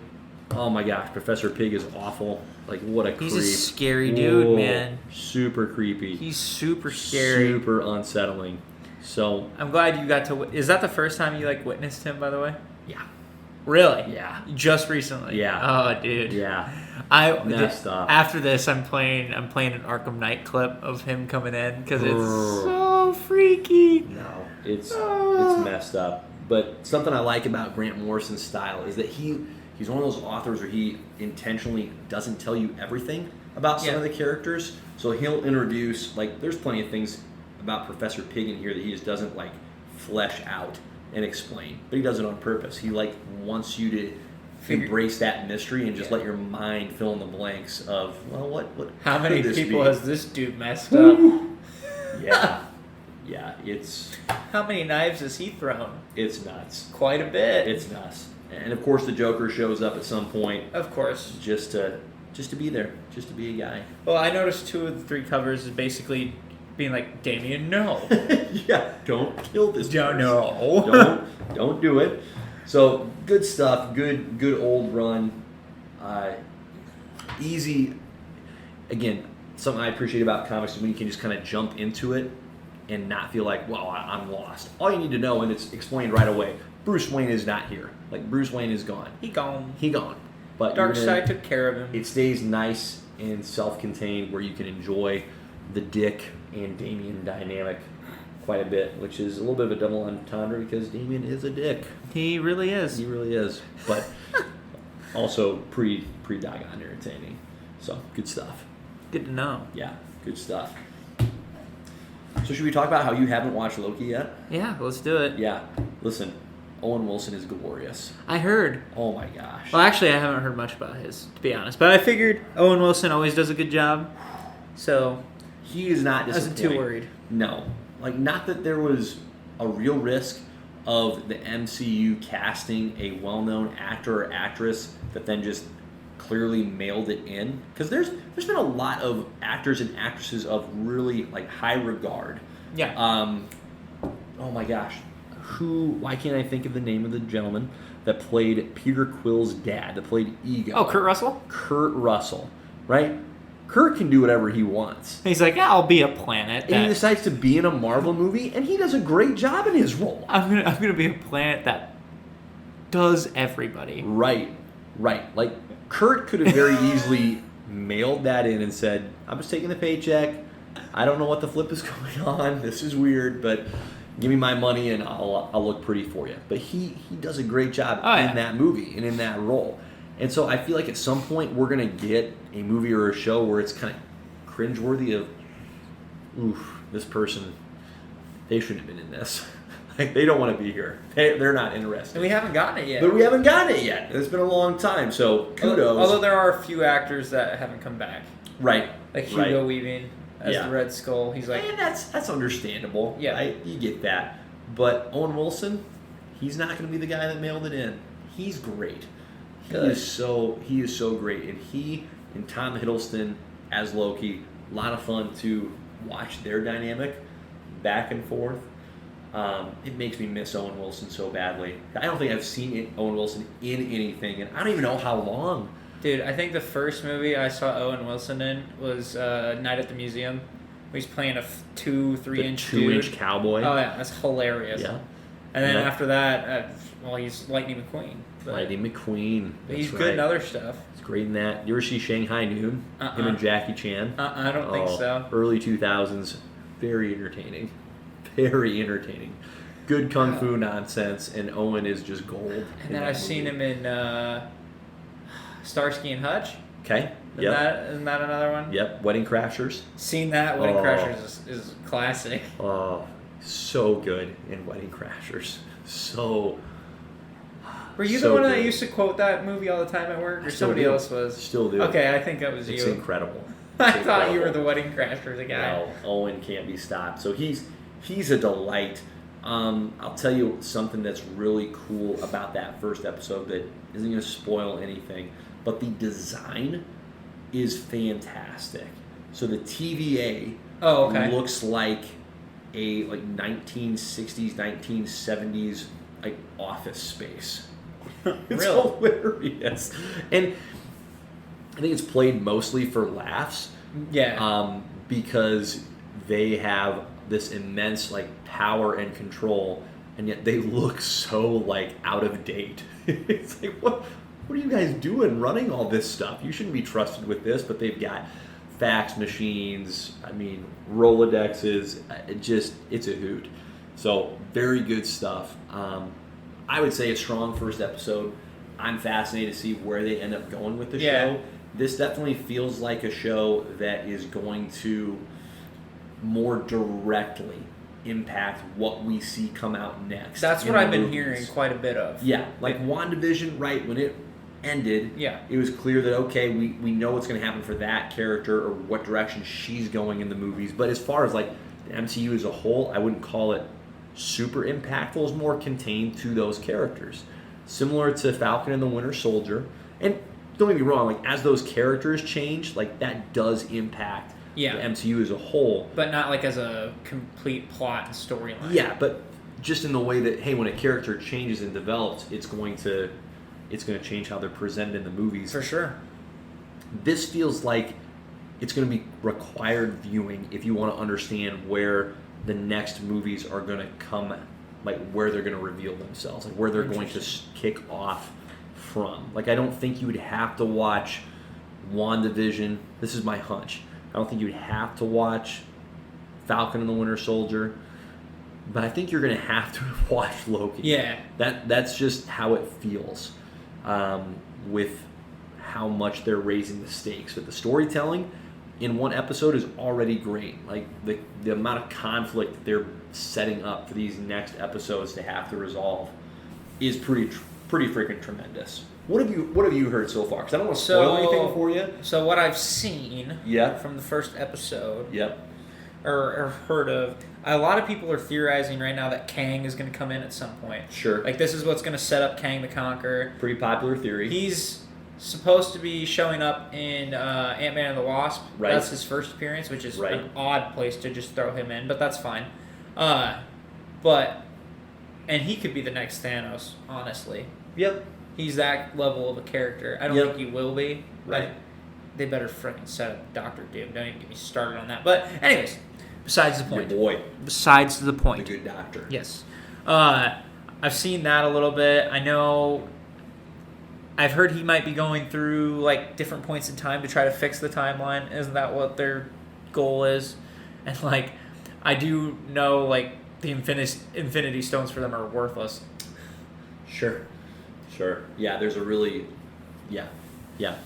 Oh my gosh, Professor Pig is awful. Like, what a creep. He's a scary dude, man. Super creepy. He's super scary. Super unsettling. So I'm glad you got to... Is that the first time you, like, witnessed him, by the way? yeah. Really? Yeah. Just recently? Yeah. Oh, dude. Yeah. Messed up. After this, I'm playing an Arkham Knight clip of him coming in because it's so freaky. No, it's messed up. But something I like about Grant Morrison's style is that he's one of those authors where he intentionally doesn't tell you everything about some of the characters. So he'll introduce, like, there's plenty of things about Professor Pig in here that he just doesn't, like, flesh out and explain. But he does it on purpose. He, like, wants you to embrace that mystery and just let your mind fill in the blanks of, well, what How many could this people be? has this dude messed up? Yeah, it's How many knives has he thrown? it's nuts. Quite a bit. It's nuts. And of course the Joker shows up at some point Of course. just to just to be there, just to be a guy. Well, I noticed 2 of the 3 covers is basically being like, Damien, no. Yeah, don't kill this person. No. Don't do it. So good stuff. Good old run. Easy. Again, something I appreciate about comics is when you can just kind of jump into it and not feel like, well, I'm lost. All you need to know, and it's explained right away, Bruce Wayne is not here. Like, Bruce Wayne is gone. He gone. But Darkseid took care of him. It stays nice and self-contained where you can enjoy the Dick and Damien dynamic quite a bit, which is a little bit of a double entendre because Damien is a dick. He really is. He really is. But also pretty doggone entertaining. So, good stuff. Good to know. Yeah, good stuff. So should we talk about how you haven't watched Loki yet? Yeah, let's do it. Yeah. Listen, Owen Wilson is glorious. I heard. Oh my gosh. Well, actually, I haven't heard much about his, to be honest. But I figured Owen Wilson always does a good job. So he is not disappointing. I wasn't too worried. No. Like, not that there was a real risk of the MCU casting a well-known actor or actress that then just clearly mailed it in, because there's been a lot of actors and actresses of really like high regard. Yeah. Oh my gosh, why can't I think of the name of the gentleman that played Peter Quill's dad, that played Ego? Oh, Kurt Russell? Kurt Russell, right? Kurt can do whatever he wants. He's like, yeah, I'll be a planet. And he decides to be in a Marvel movie, and he does a great job in his role. I'm gonna be a planet that does everybody. Right. Like, Kurt could have very easily mailed that in and said, I'm just taking the paycheck. I don't know what the flip is going on. This is weird, but give me my money and I'll look pretty for you. But he does a great job in that movie and in that role. And so I feel like at some point we're going to get a movie or a show where it's kind of cringeworthy of, oof, this person, they shouldn't have been in this. Like, they don't want to be here. They're not interested. And we haven't gotten it yet. But we haven't gotten it yet. It's been a long time, so kudos. Although there are a few actors that haven't come back. Right. Like Hugo Weaving as the Red Skull. He's like... And that's understandable. Yeah. Right? You get that. But Owen Wilson, he's not going to be the guy that mailed it in. He's great. He is so great. And he and Tom Hiddleston as Loki, a lot of fun to watch their dynamic back and forth. It makes me miss Owen Wilson so badly. I don't think I've seen Owen Wilson in anything, and I don't even know how long. Dude, I think the first movie I saw Owen Wilson in was Night at the Museum. He's playing a 2-3-inch dude. 2-inch cowboy. Oh, yeah, that's hilarious. Yeah. And then after that, he's Lightning McQueen. Lightning McQueen. He's good in other stuff. He's great in that. You ever see Shanghai Noon? Him and Jackie Chan? I don't think so. Early 2000s. Very entertaining. Very entertaining. Good kung fu nonsense, and Owen is just gold. And then I've seen him in Starsky and Hutch. Okay. Isn't that another one? Yep. Wedding Crashers. Seen that. Wedding Crashers is classic. Oh, so good in Wedding Crashers. So. Were you the one that used to quote that movie all the time at work, or somebody else was? Still do. Okay, I think that was you. It's incredible. I thought you were the Wedding Crashers guy. No, Owen can't be stopped. So he's a delight. I'll tell you something that's really cool about that first episode that isn't going to spoil anything, but the design is fantastic. So the TVA looks like a 1960s, 1970s office space. It's hilarious. And I think it's played mostly for laughs. Yeah. Because they have this immense power and control, and yet they look so out of date. It's like, what are you guys doing running all this stuff? You shouldn't be trusted with this, but they've got fax machines, Rolodexes, it's a hoot. So very good stuff. I would say a strong first episode. I'm fascinated to see where they end up going with the show. This definitely feels like a show that is going to more directly impact what we see come out next. That's what I've been hearing quite a bit of. Yeah, WandaVision, right, when it ended, it was clear that, okay, we know what's going to happen for that character or what direction she's going in the movies. But as far as the MCU as a whole, I wouldn't call it super impactful. It's more contained to those characters. Similar to Falcon and the Winter Soldier. And don't get me wrong, like as those characters change, like that does impact the MCU as a whole. But not like as a complete plot and storyline. Yeah, but just in the way that, hey, when a character changes and develops, it's going to change how they're presented in the movies. For sure. This feels like it's going to be required viewing if you want to understand where the next movies are going to come, like where they're going to reveal themselves, like where they're going to kick off from. Like I don't think you would have to watch WandaVision. This is my hunch. I don't think you would have to watch Falcon and the Winter Soldier, but I think you're going to have to watch Loki. Yeah. That's just how it feels with how much they're raising the stakes. But the storytelling in one episode is already great. Like the amount of conflict that they're setting up for these next episodes to have to resolve is pretty freaking tremendous. What have you heard so far? Because I don't want to spoil anything for you. So what I've seen Yep. from the first episode, Yep. or heard of, a lot of people are theorizing right now that Kang is going to come in at some point. Sure. Like this is what's going to set up Kang the Conqueror. Pretty popular theory. He's supposed to be showing up in Ant-Man and the Wasp. Right. That's his first appearance, which is Right. an odd place to just throw him in, but that's fine. And he could be the next Thanos, honestly. Yep. He's that level of a character. I don't think he will be. Right. They better freaking set up Doctor Doom. Don't even get me started on that. But anyways, besides the point. Your boy. Besides the point. The good doctor. Yes. I've seen that a little bit. I know. I've heard he might be going through like different points in time to try to fix the timeline. Isn't that what their goal is? And like, I do know like the Infinity Stones for them are worthless. Sure. Yeah, there's a really, yeah,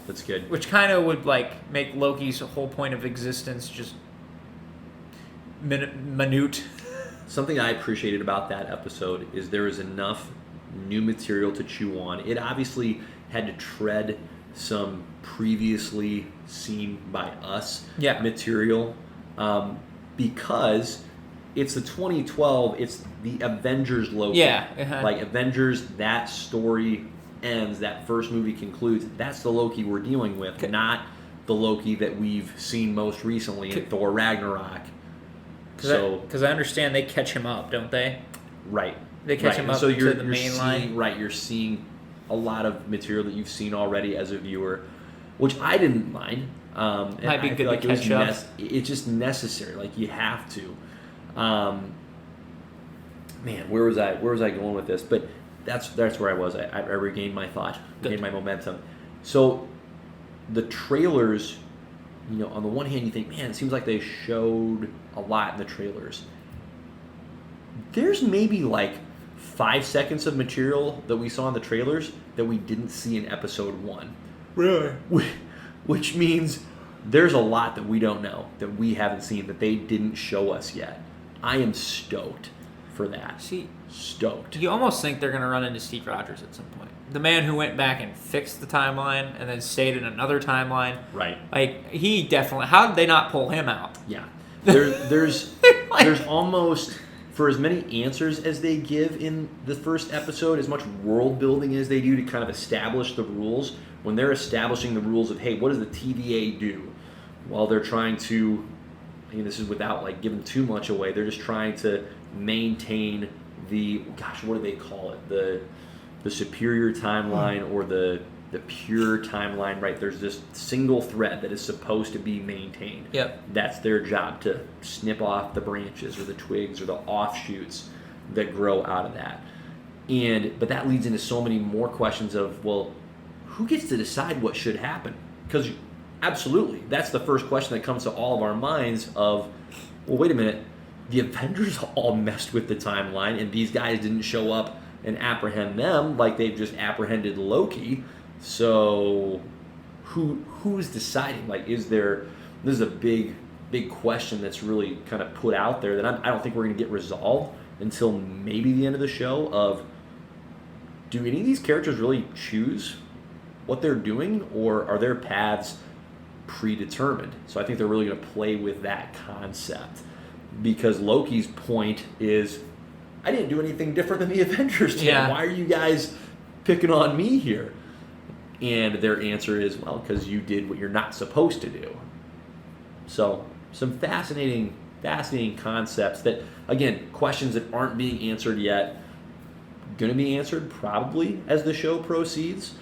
that's good. Which kind of would like make Loki's whole point of existence just minute. Something I appreciated about that episode is there was enough new material to chew on. It obviously had to tread some previously seen by us material because it's the 2012, it's the Avengers Loki. Yeah. Uh-huh. Like Avengers, that story ends, that first movie concludes. That's the Loki we're dealing with, not the Loki that we've seen most recently in Thor Ragnarok. Because I understand they catch him up, don't they? Right. They catch him up so to the main line. Right, you're seeing a lot of material that you've seen already as a viewer, which I didn't mind. Might be good to catch up. It's just necessary. Like you have to. Man, where was I going with this? But that's where I was. I regained my thought, regained my momentum. So the trailers, on the one hand, you think, man, it seems like they showed a lot in the trailers. There's maybe like 5 seconds of material that we saw in the trailers that we didn't see in episode 1. Really? Which means there's a lot that we don't know, that we haven't seen, that they didn't show us yet. I am stoked for that. Stoked. You almost think they're going to run into Steve Rogers at some point. The man who went back and fixed the timeline and then stayed in another timeline. Right. Like, he definitely... How did they not pull him out? Yeah. There's almost... For as many answers as they give in the first episode, as much world building as they do to kind of establish the rules, when they're establishing the rules of, hey, what does the TVA do? While they're trying to, this is without like giving too much away, they're just trying to maintain the, what do they call it? The superior timeline or the pure timeline, right? There's this single thread that is supposed to be maintained. Yep. That's their job, to snip off the branches or the twigs or the offshoots that grow out of that. But that leads into so many more questions of, well, who gets to decide what should happen? Because absolutely, that's the first question that comes to all of our minds of, well, wait a minute, the Avengers all messed with the timeline and these guys didn't show up and apprehend them like they've just apprehended Loki. So who's deciding? Like, this is a big question that's really kind of put out there that I don't think we're going to get resolved until maybe the end of the show of, do any of these characters really choose what they're doing, or are their paths predetermined? So I think they're really going to play with that concept, because Loki's point is, I didn't do anything different than the Avengers did. Yeah. Why are you guys picking on me here? And their answer is, well, because you did what you're not supposed to do. So, some fascinating concepts that, again, questions that aren't being answered yet, going to be answered probably as the show proceeds,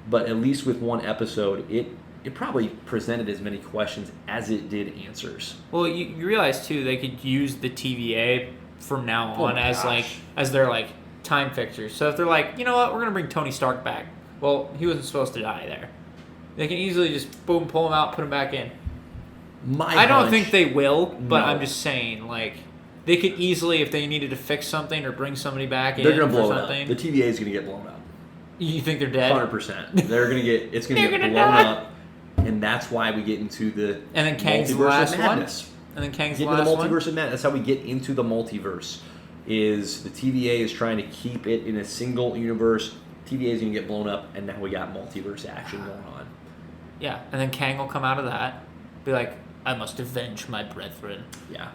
but at least with one episode, it probably presented as many questions as it did answers. Well, you realize too they could use the TVA from now on as their like time fixtures. So if they're like, you know what, we're gonna bring Tony Stark back. Well, he wasn't supposed to die there. They can easily just boom, pull him out, put him back in. I don't think they will, but I'm just saying, like, they could easily, if they needed to fix something or bring somebody back in, they're gonna blow something. it up. The TVA is gonna get blown up. You think they're dead? 100%. It's gonna get blown up, and that's why we get into the and then Kang's the multiverse last of madness. one. And then Kang's get the last into the multiverse one. of madness. That's how we get into the multiverse. Is the TVA is trying to keep it in a single universe. TVA is gonna get blown up, and now we got multiverse action going on. Yeah, and then Kang will come out of that, be like, I must avenge my brethren. Yeah.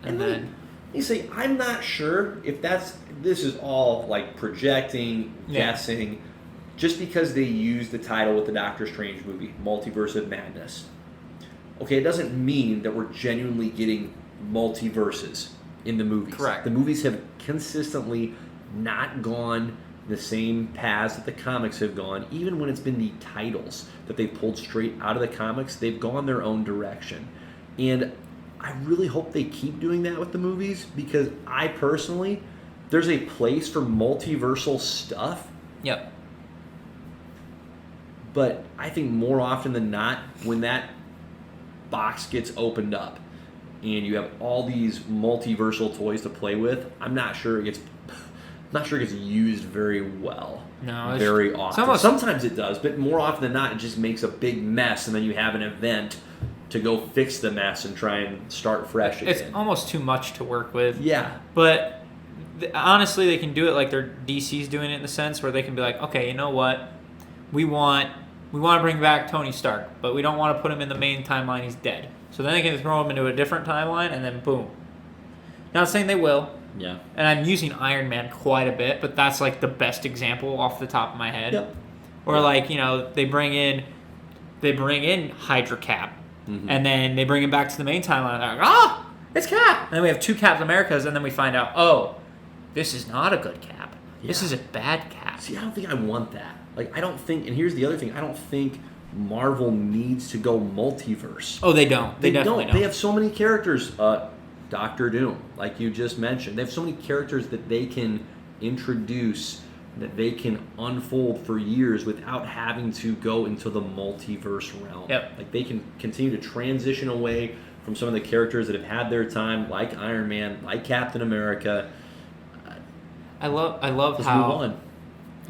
And then you say, I'm not sure if this is all like projecting, guessing, just because they used the title with the Doctor Strange movie, Multiverse of Madness. Okay, it doesn't mean that we're genuinely getting multiverses in the movies. Correct. The movies have consistently not gone the same paths that the comics have gone. Even when it's been the titles that they've pulled straight out of the comics, they've gone their own direction. And I really hope they keep doing that with the movies, because I personally, there's a place for multiversal stuff. Yep. But I think more often than not, when that box gets opened up and you have all these multiversal toys to play with, I'm not sure it gets used very well. No, very often. Sometimes it does, but more often than not, it just makes a big mess, and then you have an event to go fix the mess and try and start fresh again. It's almost too much to work with. Yeah. But honestly, they can do it like their DC's doing it in the sense where they can be like, okay, you know what? We want to bring back Tony Stark, but we don't want to put him in the main timeline. He's dead. So then they can throw him into a different timeline, and then boom. Not saying they will. Yeah. And I'm using Iron Man quite a bit, but that's like the best example off the top of my head. Yep. Or like, they bring in Hydra Cap, and then they bring him back to the main timeline. And they're like, it's Cap. And then we have two Captain Americas, and then we find out, this is not a good Cap. Yeah. This is a bad Cap. See, I don't think I want that. Like, I don't think, and here's the other thing, I don't think Marvel needs to go multiverse. Oh, they don't. They definitely don't. They have so many characters. Doctor Doom, like you just mentioned. They have so many characters that they can introduce, that they can unfold for years without having to go into the multiverse realm. Yep. Like, they can continue to transition away from some of the characters that have had their time, like Iron Man, like Captain America. I love Let's how move on.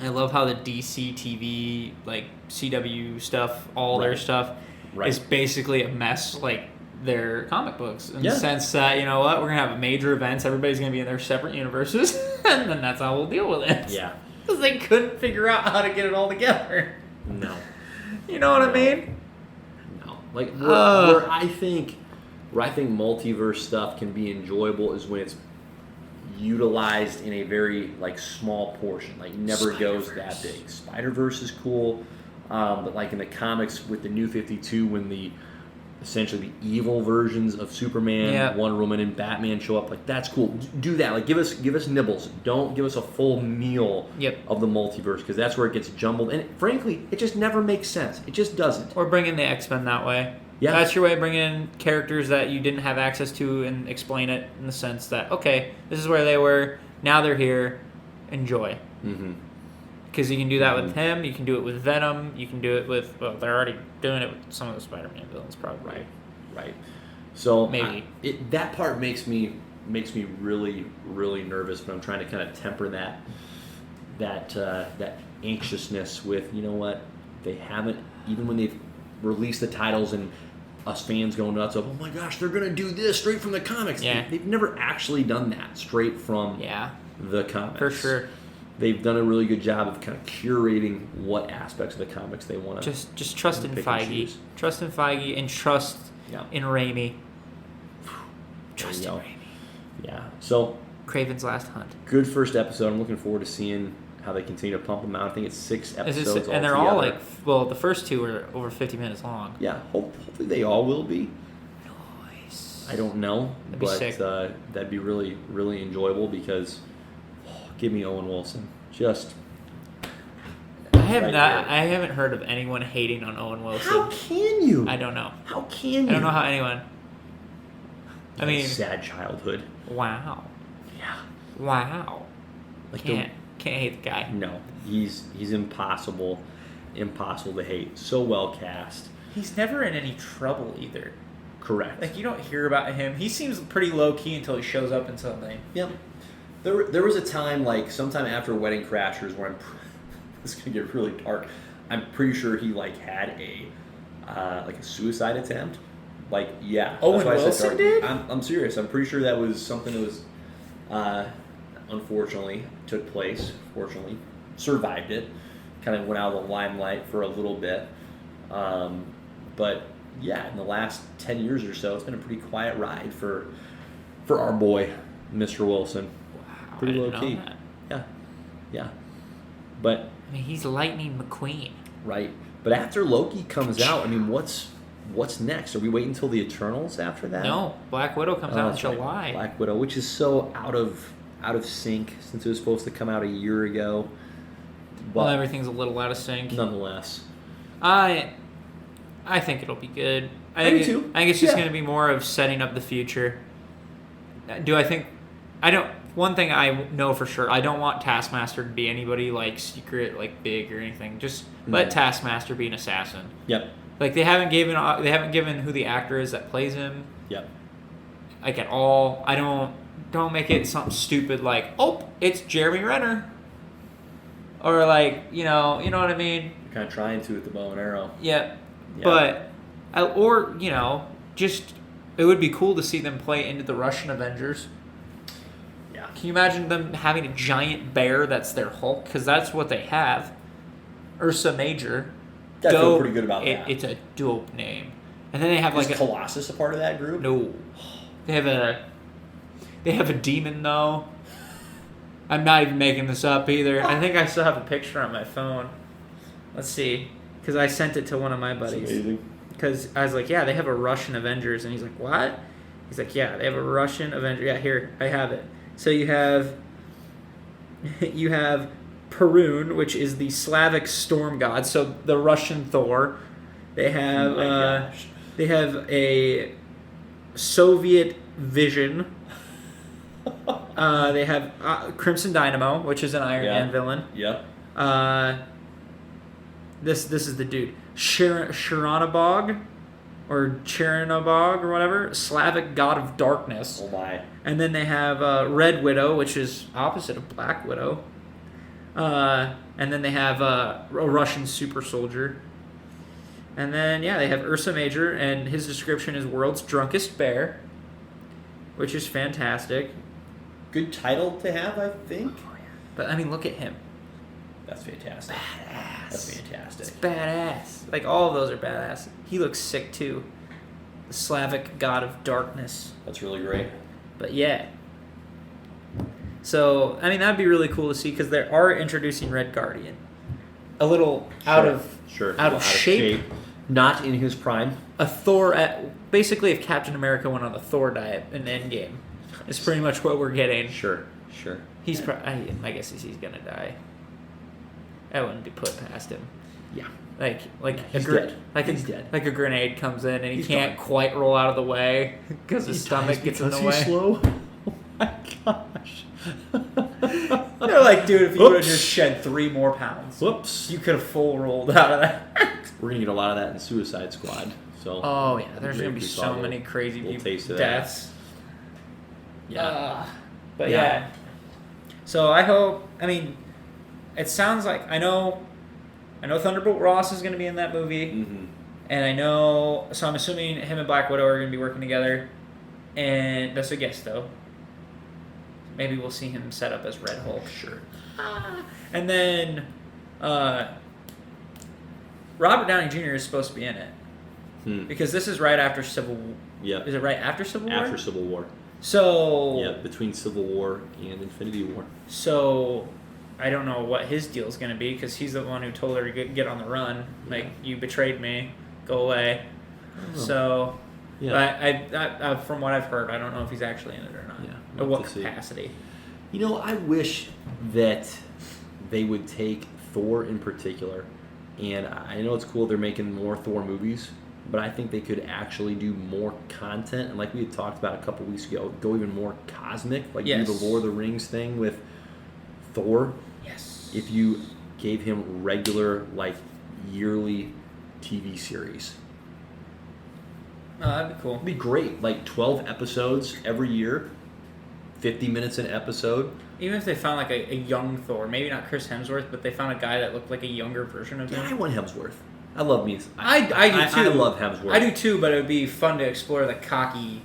I love how the DC TV, like CW stuff, all their stuff is basically a mess, like their comic books, in the sense that, you know what, we're going to have major events, everybody's going to be in their separate universes, and then that's how we'll deal with it. Yeah. Because they couldn't figure out how to get it all together. No. You know what I mean? No. Like, where I think multiverse stuff can be enjoyable is when it's utilized in a very, like, small portion. Like, never goes that big. Spider-Verse is cool, but, like, in the comics with the New 52, when essentially the evil versions of Superman, Wonder Woman, and Batman show up, like, that's cool. Do that. Like, give us nibbles. Don't give us a full meal of the multiverse, because that's where it gets jumbled. And frankly, it just never makes sense. It just doesn't. Or bring in the X-Men that way. Yeah. That's your way of bringing in characters that you didn't have access to and explain it in the sense that, okay, this is where they were, now they're here, enjoy. Mm-hmm. Because you can do that with him, you can do it with Venom, you can do it with, well, they're already doing it with some of the Spider-Man villains, probably. Right. So maybe that part makes me really, really nervous, but I'm trying to kind of temper that anxiousness with, you know what, they haven't, even when they've released the titles and us fans going nuts of, oh my gosh, they're going to do this straight from the comics. Yeah. They've never actually done that straight from the comics. For sure. They've done a really good job of kind of curating what aspects of the comics they want to just trust in Feige. Trust in Feige and trust in Raimi. Trust in Raimi. Yeah. So Craven's Last Hunt. Good first episode. I'm looking forward to seeing how they continue to pump them out. I think it's 6 episodes and they're altogether. all the first 2 are over 50 minutes long. Yeah, hopefully they all will be. Nice. I don't know, That'd be sick. That'd be really, really enjoyable because give me Owen Wilson. Just I right there. haven't heard of anyone hating on Owen Wilson. How can you? I don't know. How can you? I don't know how anyone. I mean, sad childhood. wow. Yeah. Wow. Like Can't hate the guy. No, he's impossible to hate. So well cast. He's never in any trouble either. Correct. Like, you don't hear about him. He seems pretty low key until he shows up in something. Yep. There was a time, like sometime after Wedding Crashers, where it's gonna get really dark. I'm pretty sure he had a suicide attempt. Owen Wilson did? I'm serious. I'm pretty sure that was something that was, unfortunately took place. Fortunately, survived it. Kind of went out of the limelight for a little bit. But yeah, in the last 10 years or so, it's been a pretty quiet ride for our boy, Mr. Wilson. Wow. Pretty I low didn't key. know that. Yeah. But I mean, he's Lightning McQueen. right. But after Loki comes out, I mean, what's next? Are we waiting until the Eternals after that? No, Black Widow comes out in that's right. July. Black Widow, which is so out of sync since it was supposed to come out a year ago. Well, But everything's a little out of sync. nonetheless, I think it'll be good. I do too. I think it's just Yeah. going to be more of setting up the future. Do I think? I don't. One thing I know for sure, I don't want Taskmaster to be anybody secret, big or anything. Just let No. Taskmaster be an assassin. yep, They haven't given who the actor is that plays him yep. at all. I don't make it something stupid like, oh, it's Jeremy Renner, or you know what I mean. You're kind of trying to with the bow and arrow. Yeah, Yeah. but just it would be cool to see them play into the Russian Avengers. Yeah. Can you imagine them having a giant bear that's their Hulk? Because that's what they have. Ursa Major. I feel Dope. pretty good about that. It's a dope name. And then they have Is Colossus a part of that group? no. They have a demon though. I'm not even making this up either. I think I still have a picture on my phone. Let's see, because I sent it to one of my That's buddies. amazing. Because I was like, yeah, they have a Russian Avengers, and he's like, what? He's like, yeah, they have a Russian Avenger. Yeah, here, I have it. So you have Perun, which is the Slavic storm god. So the Russian Thor. They have Oh my gosh. they have a Soviet Vision. They have Crimson Dynamo, which is an Iron Yeah. Man villain. Yep. This is the dude. Sharanabog or Chernabog or whatever, Slavic god of darkness. Oh my. And then they have Red Widow, which is opposite of Black Widow. And then they have a Russian super soldier. And then, yeah, they have Ursa Major, and his description is world's drunkest bear, which is fantastic. Good title to have, I think. But, I mean, look at him. That's fantastic. Badass. That's fantastic. It's badass. All of those are badass. He looks sick, too. The Slavic god of darkness. That's really great. But, yeah. So, I mean, that'd be really cool to see, because they are introducing Red Guardian. A little out of shape. Not in his prime. A Thor basically if Captain America went on the Thor diet in Endgame. It's pretty much what we're getting. Sure. He's my guess is he's gonna die. I wouldn't be put past him. Yeah. He's dead. He's dead. Like a grenade comes in and he He's can't gone. quite roll out of the way because his stomach gets in the way. Slow. Oh my gosh. They're like, dude, if you would have just shed 3 more pounds, Whoops. you could have full rolled out of that. We're gonna get a lot of that in Suicide Squad. So. Oh yeah, there's gonna be we so saw many crazy little taste of deaths. Yeah. But Yeah. yeah. So I hope. I mean, it sounds like I know Thunderbolt Ross is going to be in that movie, Mm-hmm. and I know. So I'm assuming him and Black Widow are going to be working together, and that's a guess though. Maybe we'll see him set up as Red Hulk. Sure. And then, Robert Downey Jr. is supposed to be in it because this is right after Civil. Yep. Is it right after Civil War? After Civil War. So Yeah, between Civil War and Infinity War. So, I don't know what his deal is going to be because he's the one who told her to get on the run. Like, you betrayed me, go away. So, I from what I've heard, I don't know if he's actually in it or not. Yeah, Or what capacity. You know, I wish that they would take Thor in particular, and I know it's cool they're making more Thor movies, but I think they could actually do more content, and like we had talked about a couple weeks ago, go even more cosmic, like do the Lord of the Rings thing with Thor. Yes. If you gave him regular, like, yearly TV series. Oh, that'd be cool. It'd be great. Like 12 episodes every year, 50 minutes an episode. Even if they found like a young Thor, maybe not Chris Hemsworth, but they found a guy that looked like a younger version of him. Yeah, I want Hemsworth. I love me. I do too. I love Hemsworth. I do too, but it would be fun to explore the cocky,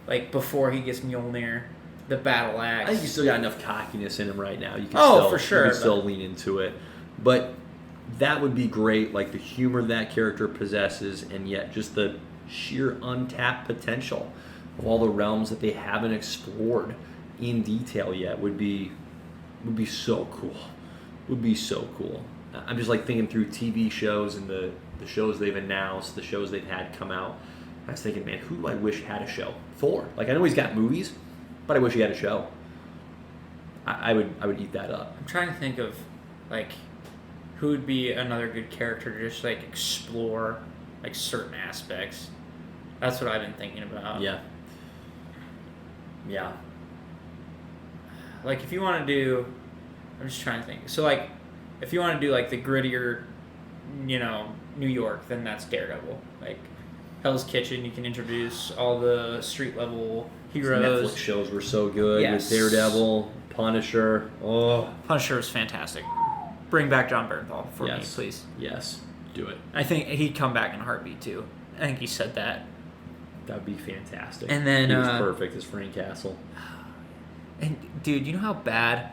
like before he gets Mjolnir, the battle axe. I think he's still got enough cockiness in him right now. You can for sure. You can still lean into it. But that would be great, like the humor that character possesses, and yet just the sheer untapped potential of all the realms that they haven't explored in detail yet would be so cool. Would be so cool. I'm just like thinking through TV shows and the shows they've announced, the shows they've had come out. I was thinking, man, who do I wish had a show? Thor. Like, I know he's got movies, but I wish he had a show. I would eat that up. I'm trying to think of like who would be another good character to just like explore like certain aspects. That's what I've been thinking about. Yeah. Yeah. Like if you want to do, I'm just trying to think. So like, if you want to do like the grittier, New York, then that's Daredevil. Like Hell's Kitchen, you can introduce all the street level heroes. Netflix shows were so good Yes. with Daredevil, Punisher. Oh, Punisher is fantastic. Bring back John Bernthal for me, please. Yes, do it. I think he'd come back in a heartbeat too. I think he said that. That'd be fantastic. And then he was perfect as Frank Castle. And dude, you know how bad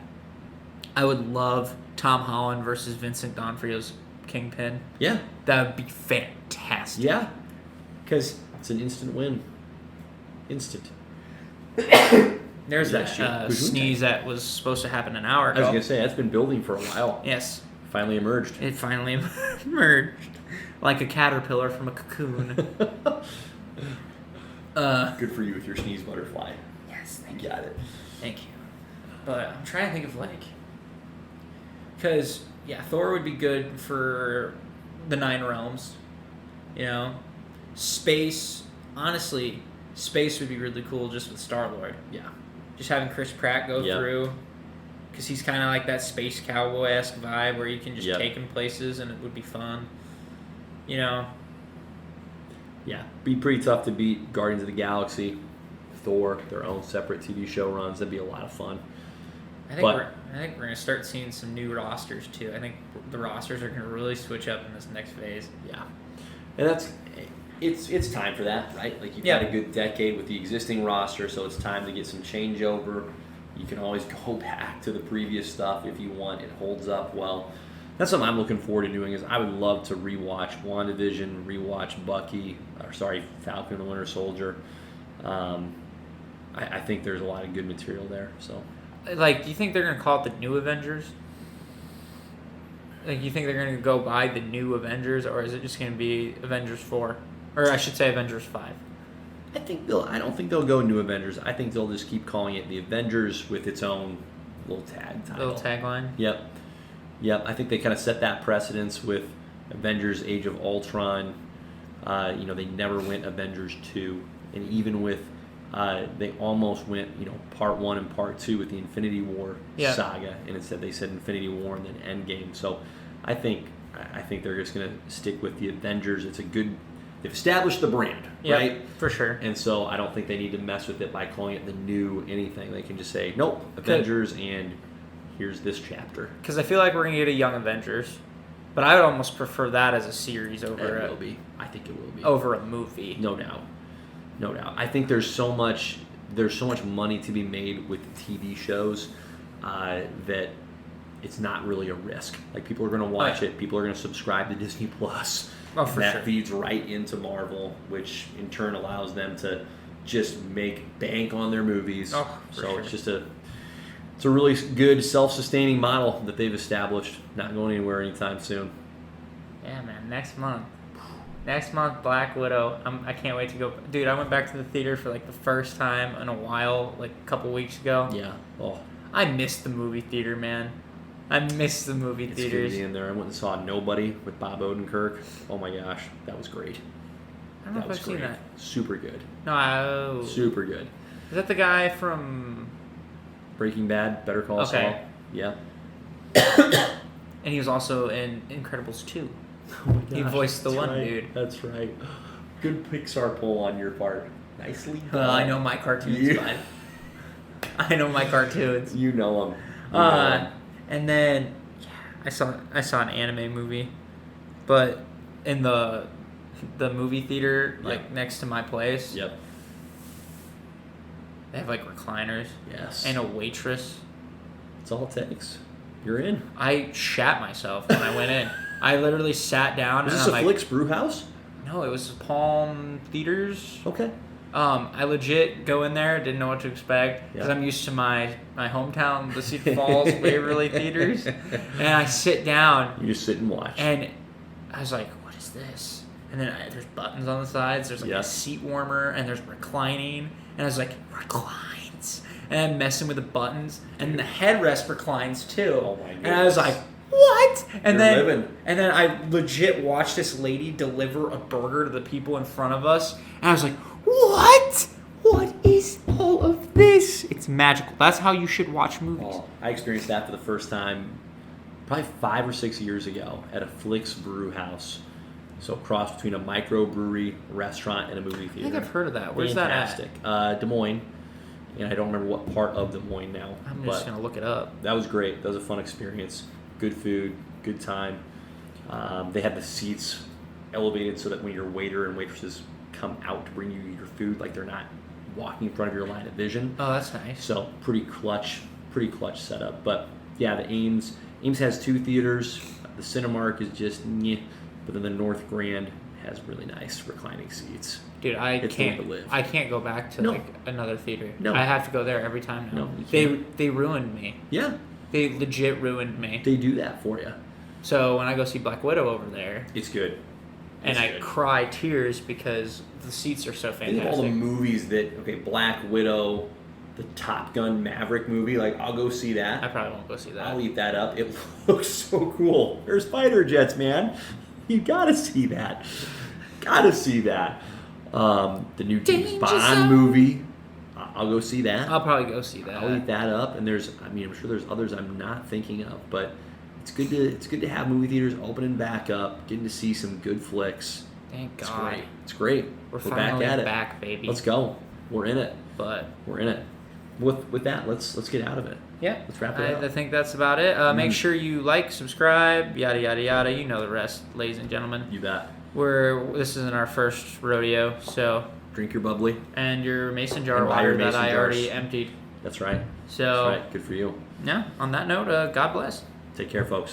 I would love Tom Holland versus Vincent D'Onofrio's Kingpin? Yeah. That would be fantastic. Yeah. Because it's an instant win. Instant. There's that sneeze that was supposed to happen an hour ago. I was going to say, that's been building for a while. Yes. Finally emerged. It finally emerged. Like a caterpillar from a cocoon. Good for you with your sneeze butterfly. Yes, thank you. Got it. Thank you. But I'm trying to think of because Thor would be good for the 9 realms. Space. Honestly, space would be really cool just with Star-Lord. Yeah. Just having Chris Pratt go through, because he's kind of like that space cowboy-esque vibe where you can just take him places and it would be fun. Yeah, be pretty tough to beat Guardians of the Galaxy, Thor, their own separate TV show runs. That'd be a lot of fun. I think we're going to start seeing some new rosters too. I think the rosters are going to really switch up in this next phase. Yeah, and it's time for that, right? Like you've had a good decade with the existing roster, so it's time to get some changeover. You can always go back to the previous stuff if you want. It holds up well. That's something I'm looking forward to doing. Is I would love to rewatch WandaVision, rewatch Falcon and the Winter Soldier. I think there's a lot of good material there. So, do you think they're going to call it the New Avengers? Like, you think they're going to go by the New Avengers, or is it just going to be Avengers 4? Or I should say Avengers 5. I don't think they'll go New Avengers. I think they'll just keep calling it the Avengers with its own little tag title. Little tagline? Yep. I think they kind of set that precedence with Avengers Age of Ultron. They never went Avengers 2. And even with, they almost went, Part 1 and Part 2 with the Infinity War saga. And instead they said Infinity War and then Endgame. So I think they're just going to stick with the Avengers. It's a good... They've established the brand, right? For sure. And so I don't think they need to mess with it by calling it the new anything. They can just say, nope, Avengers, and here's this chapter. Because I feel like we're going to get a Young Avengers, but I would almost prefer that as a series over It will be. I think it will be. Over a movie. No doubt. I think there's so much money to be made with TV shows that it's not really a risk. Like, people are going to watch it. People are going to subscribe to Disney Plus. Oh, for that feeds right into Marvel, which in turn allows them to just make bank on their movies. Oh, so it's just a It's a really good self-sustaining model that they've established. Not going anywhere anytime soon. Yeah, man. Next month, Black Widow. I can't wait to go. Dude, I went back to the theater for like the first time in a while, like a couple weeks ago. Yeah. Oh, I missed the movie theater, man. I missed the movie it's theaters. good to be in there. I went and saw Nobody with Bob Odenkirk. Oh my gosh, that was great. I don't know That if was I've seen great. that. Super good. No, Super good. Is that the guy from? Breaking Bad, Better Call Saul. Okay. Yeah. And he was also in Incredibles 2. Oh my He gosh, voiced the that's one right. dude. That's right. Good Pixar pull on your part. Nicely done. Well, I know my cartoons, You- bud. I know my cartoons. You know them. And then I saw an anime movie, but in the movie theater like Yep. next to my place, Yep. they have like recliners Yes. and a waitress. That's all it takes. You're in. I shat myself when I went in. I literally sat down Is and this I'm a like, Flicks Brew House? no, it was Palm Theaters. Okay. I legit go in there, didn't know what to expect because Yeah. I'm used to my hometown, the Cedar Falls Waverly Theaters, and I sit down You just sit and watch. and I was like, "What is this?" And then there's buttons on the sides. There's like Yeah. a seat warmer, and there's reclining, and I was like, "Reclines," and I'm messing with the buttons, and the headrest reclines too. Oh my And I was goodness. like, "What?" And You're then living. and then I legit watched this lady deliver a burger to the people in front of us, and I was like, "What? What is all of this?" It's magical. That's how you should watch movies. Oh, I experienced that for the first time probably 5 or 6 years ago at a Flicks Brew House. So cross between a microbrewery, restaurant, and a movie I theater. think I've heard of that. Where's Fantastic. Des Moines. And I don't remember what part of Des Moines now. that at? I'm but just gonna look it up. that was great. That was a fun experience. Good food, good time. They had the seats elevated so that when your waiter and waitresses come out to bring you your food, like they're not walking in front of your line of vision. Oh, that's nice. So pretty clutch setup. But yeah, the Ames has 2 theaters. The Cinemark is just nyeh, but then the North Grand has really nice reclining seats. Dude, I It's the way can't. to live. I can't go back to No. like another theater. No. I have to go there every time now. No, you They ruined me. Yeah, They legit ruined me. they do that for you. So when I go see Black Widow over there, It's good. and It's I good. cry tears because the seats are so Think of all the fantastic. movies Black Widow, the Top Gun Maverick movie, like I'll go see I that. probably won't go see that. I'll eat that up. It looks so cool. There's fighter jets, man. You gotta see that. Gotta see that. The new James Danger Bond Zone. movie. I'll go see that. I'll probably go see that. I'll eat that up. And I'm sure there's others I'm not thinking of, but it's good to have movie theaters opening back up, getting to see some good flicks. Thank It's God. great. It's great. We're back finally at it. back, baby. Let's go. We're in it. But We're in it. With that, let's get out of it. yeah, Let's wrap it up. I think that's about it. Make sure you like, subscribe, yada yada yada. You know the rest, ladies and gentlemen. You bet. This isn't our first rodeo, so Drink your bubbly. and your mason jar And buy your water that mason I already jars. emptied. That's right. So That's right. Good for you. yeah, on that note, God bless. Take care, folks.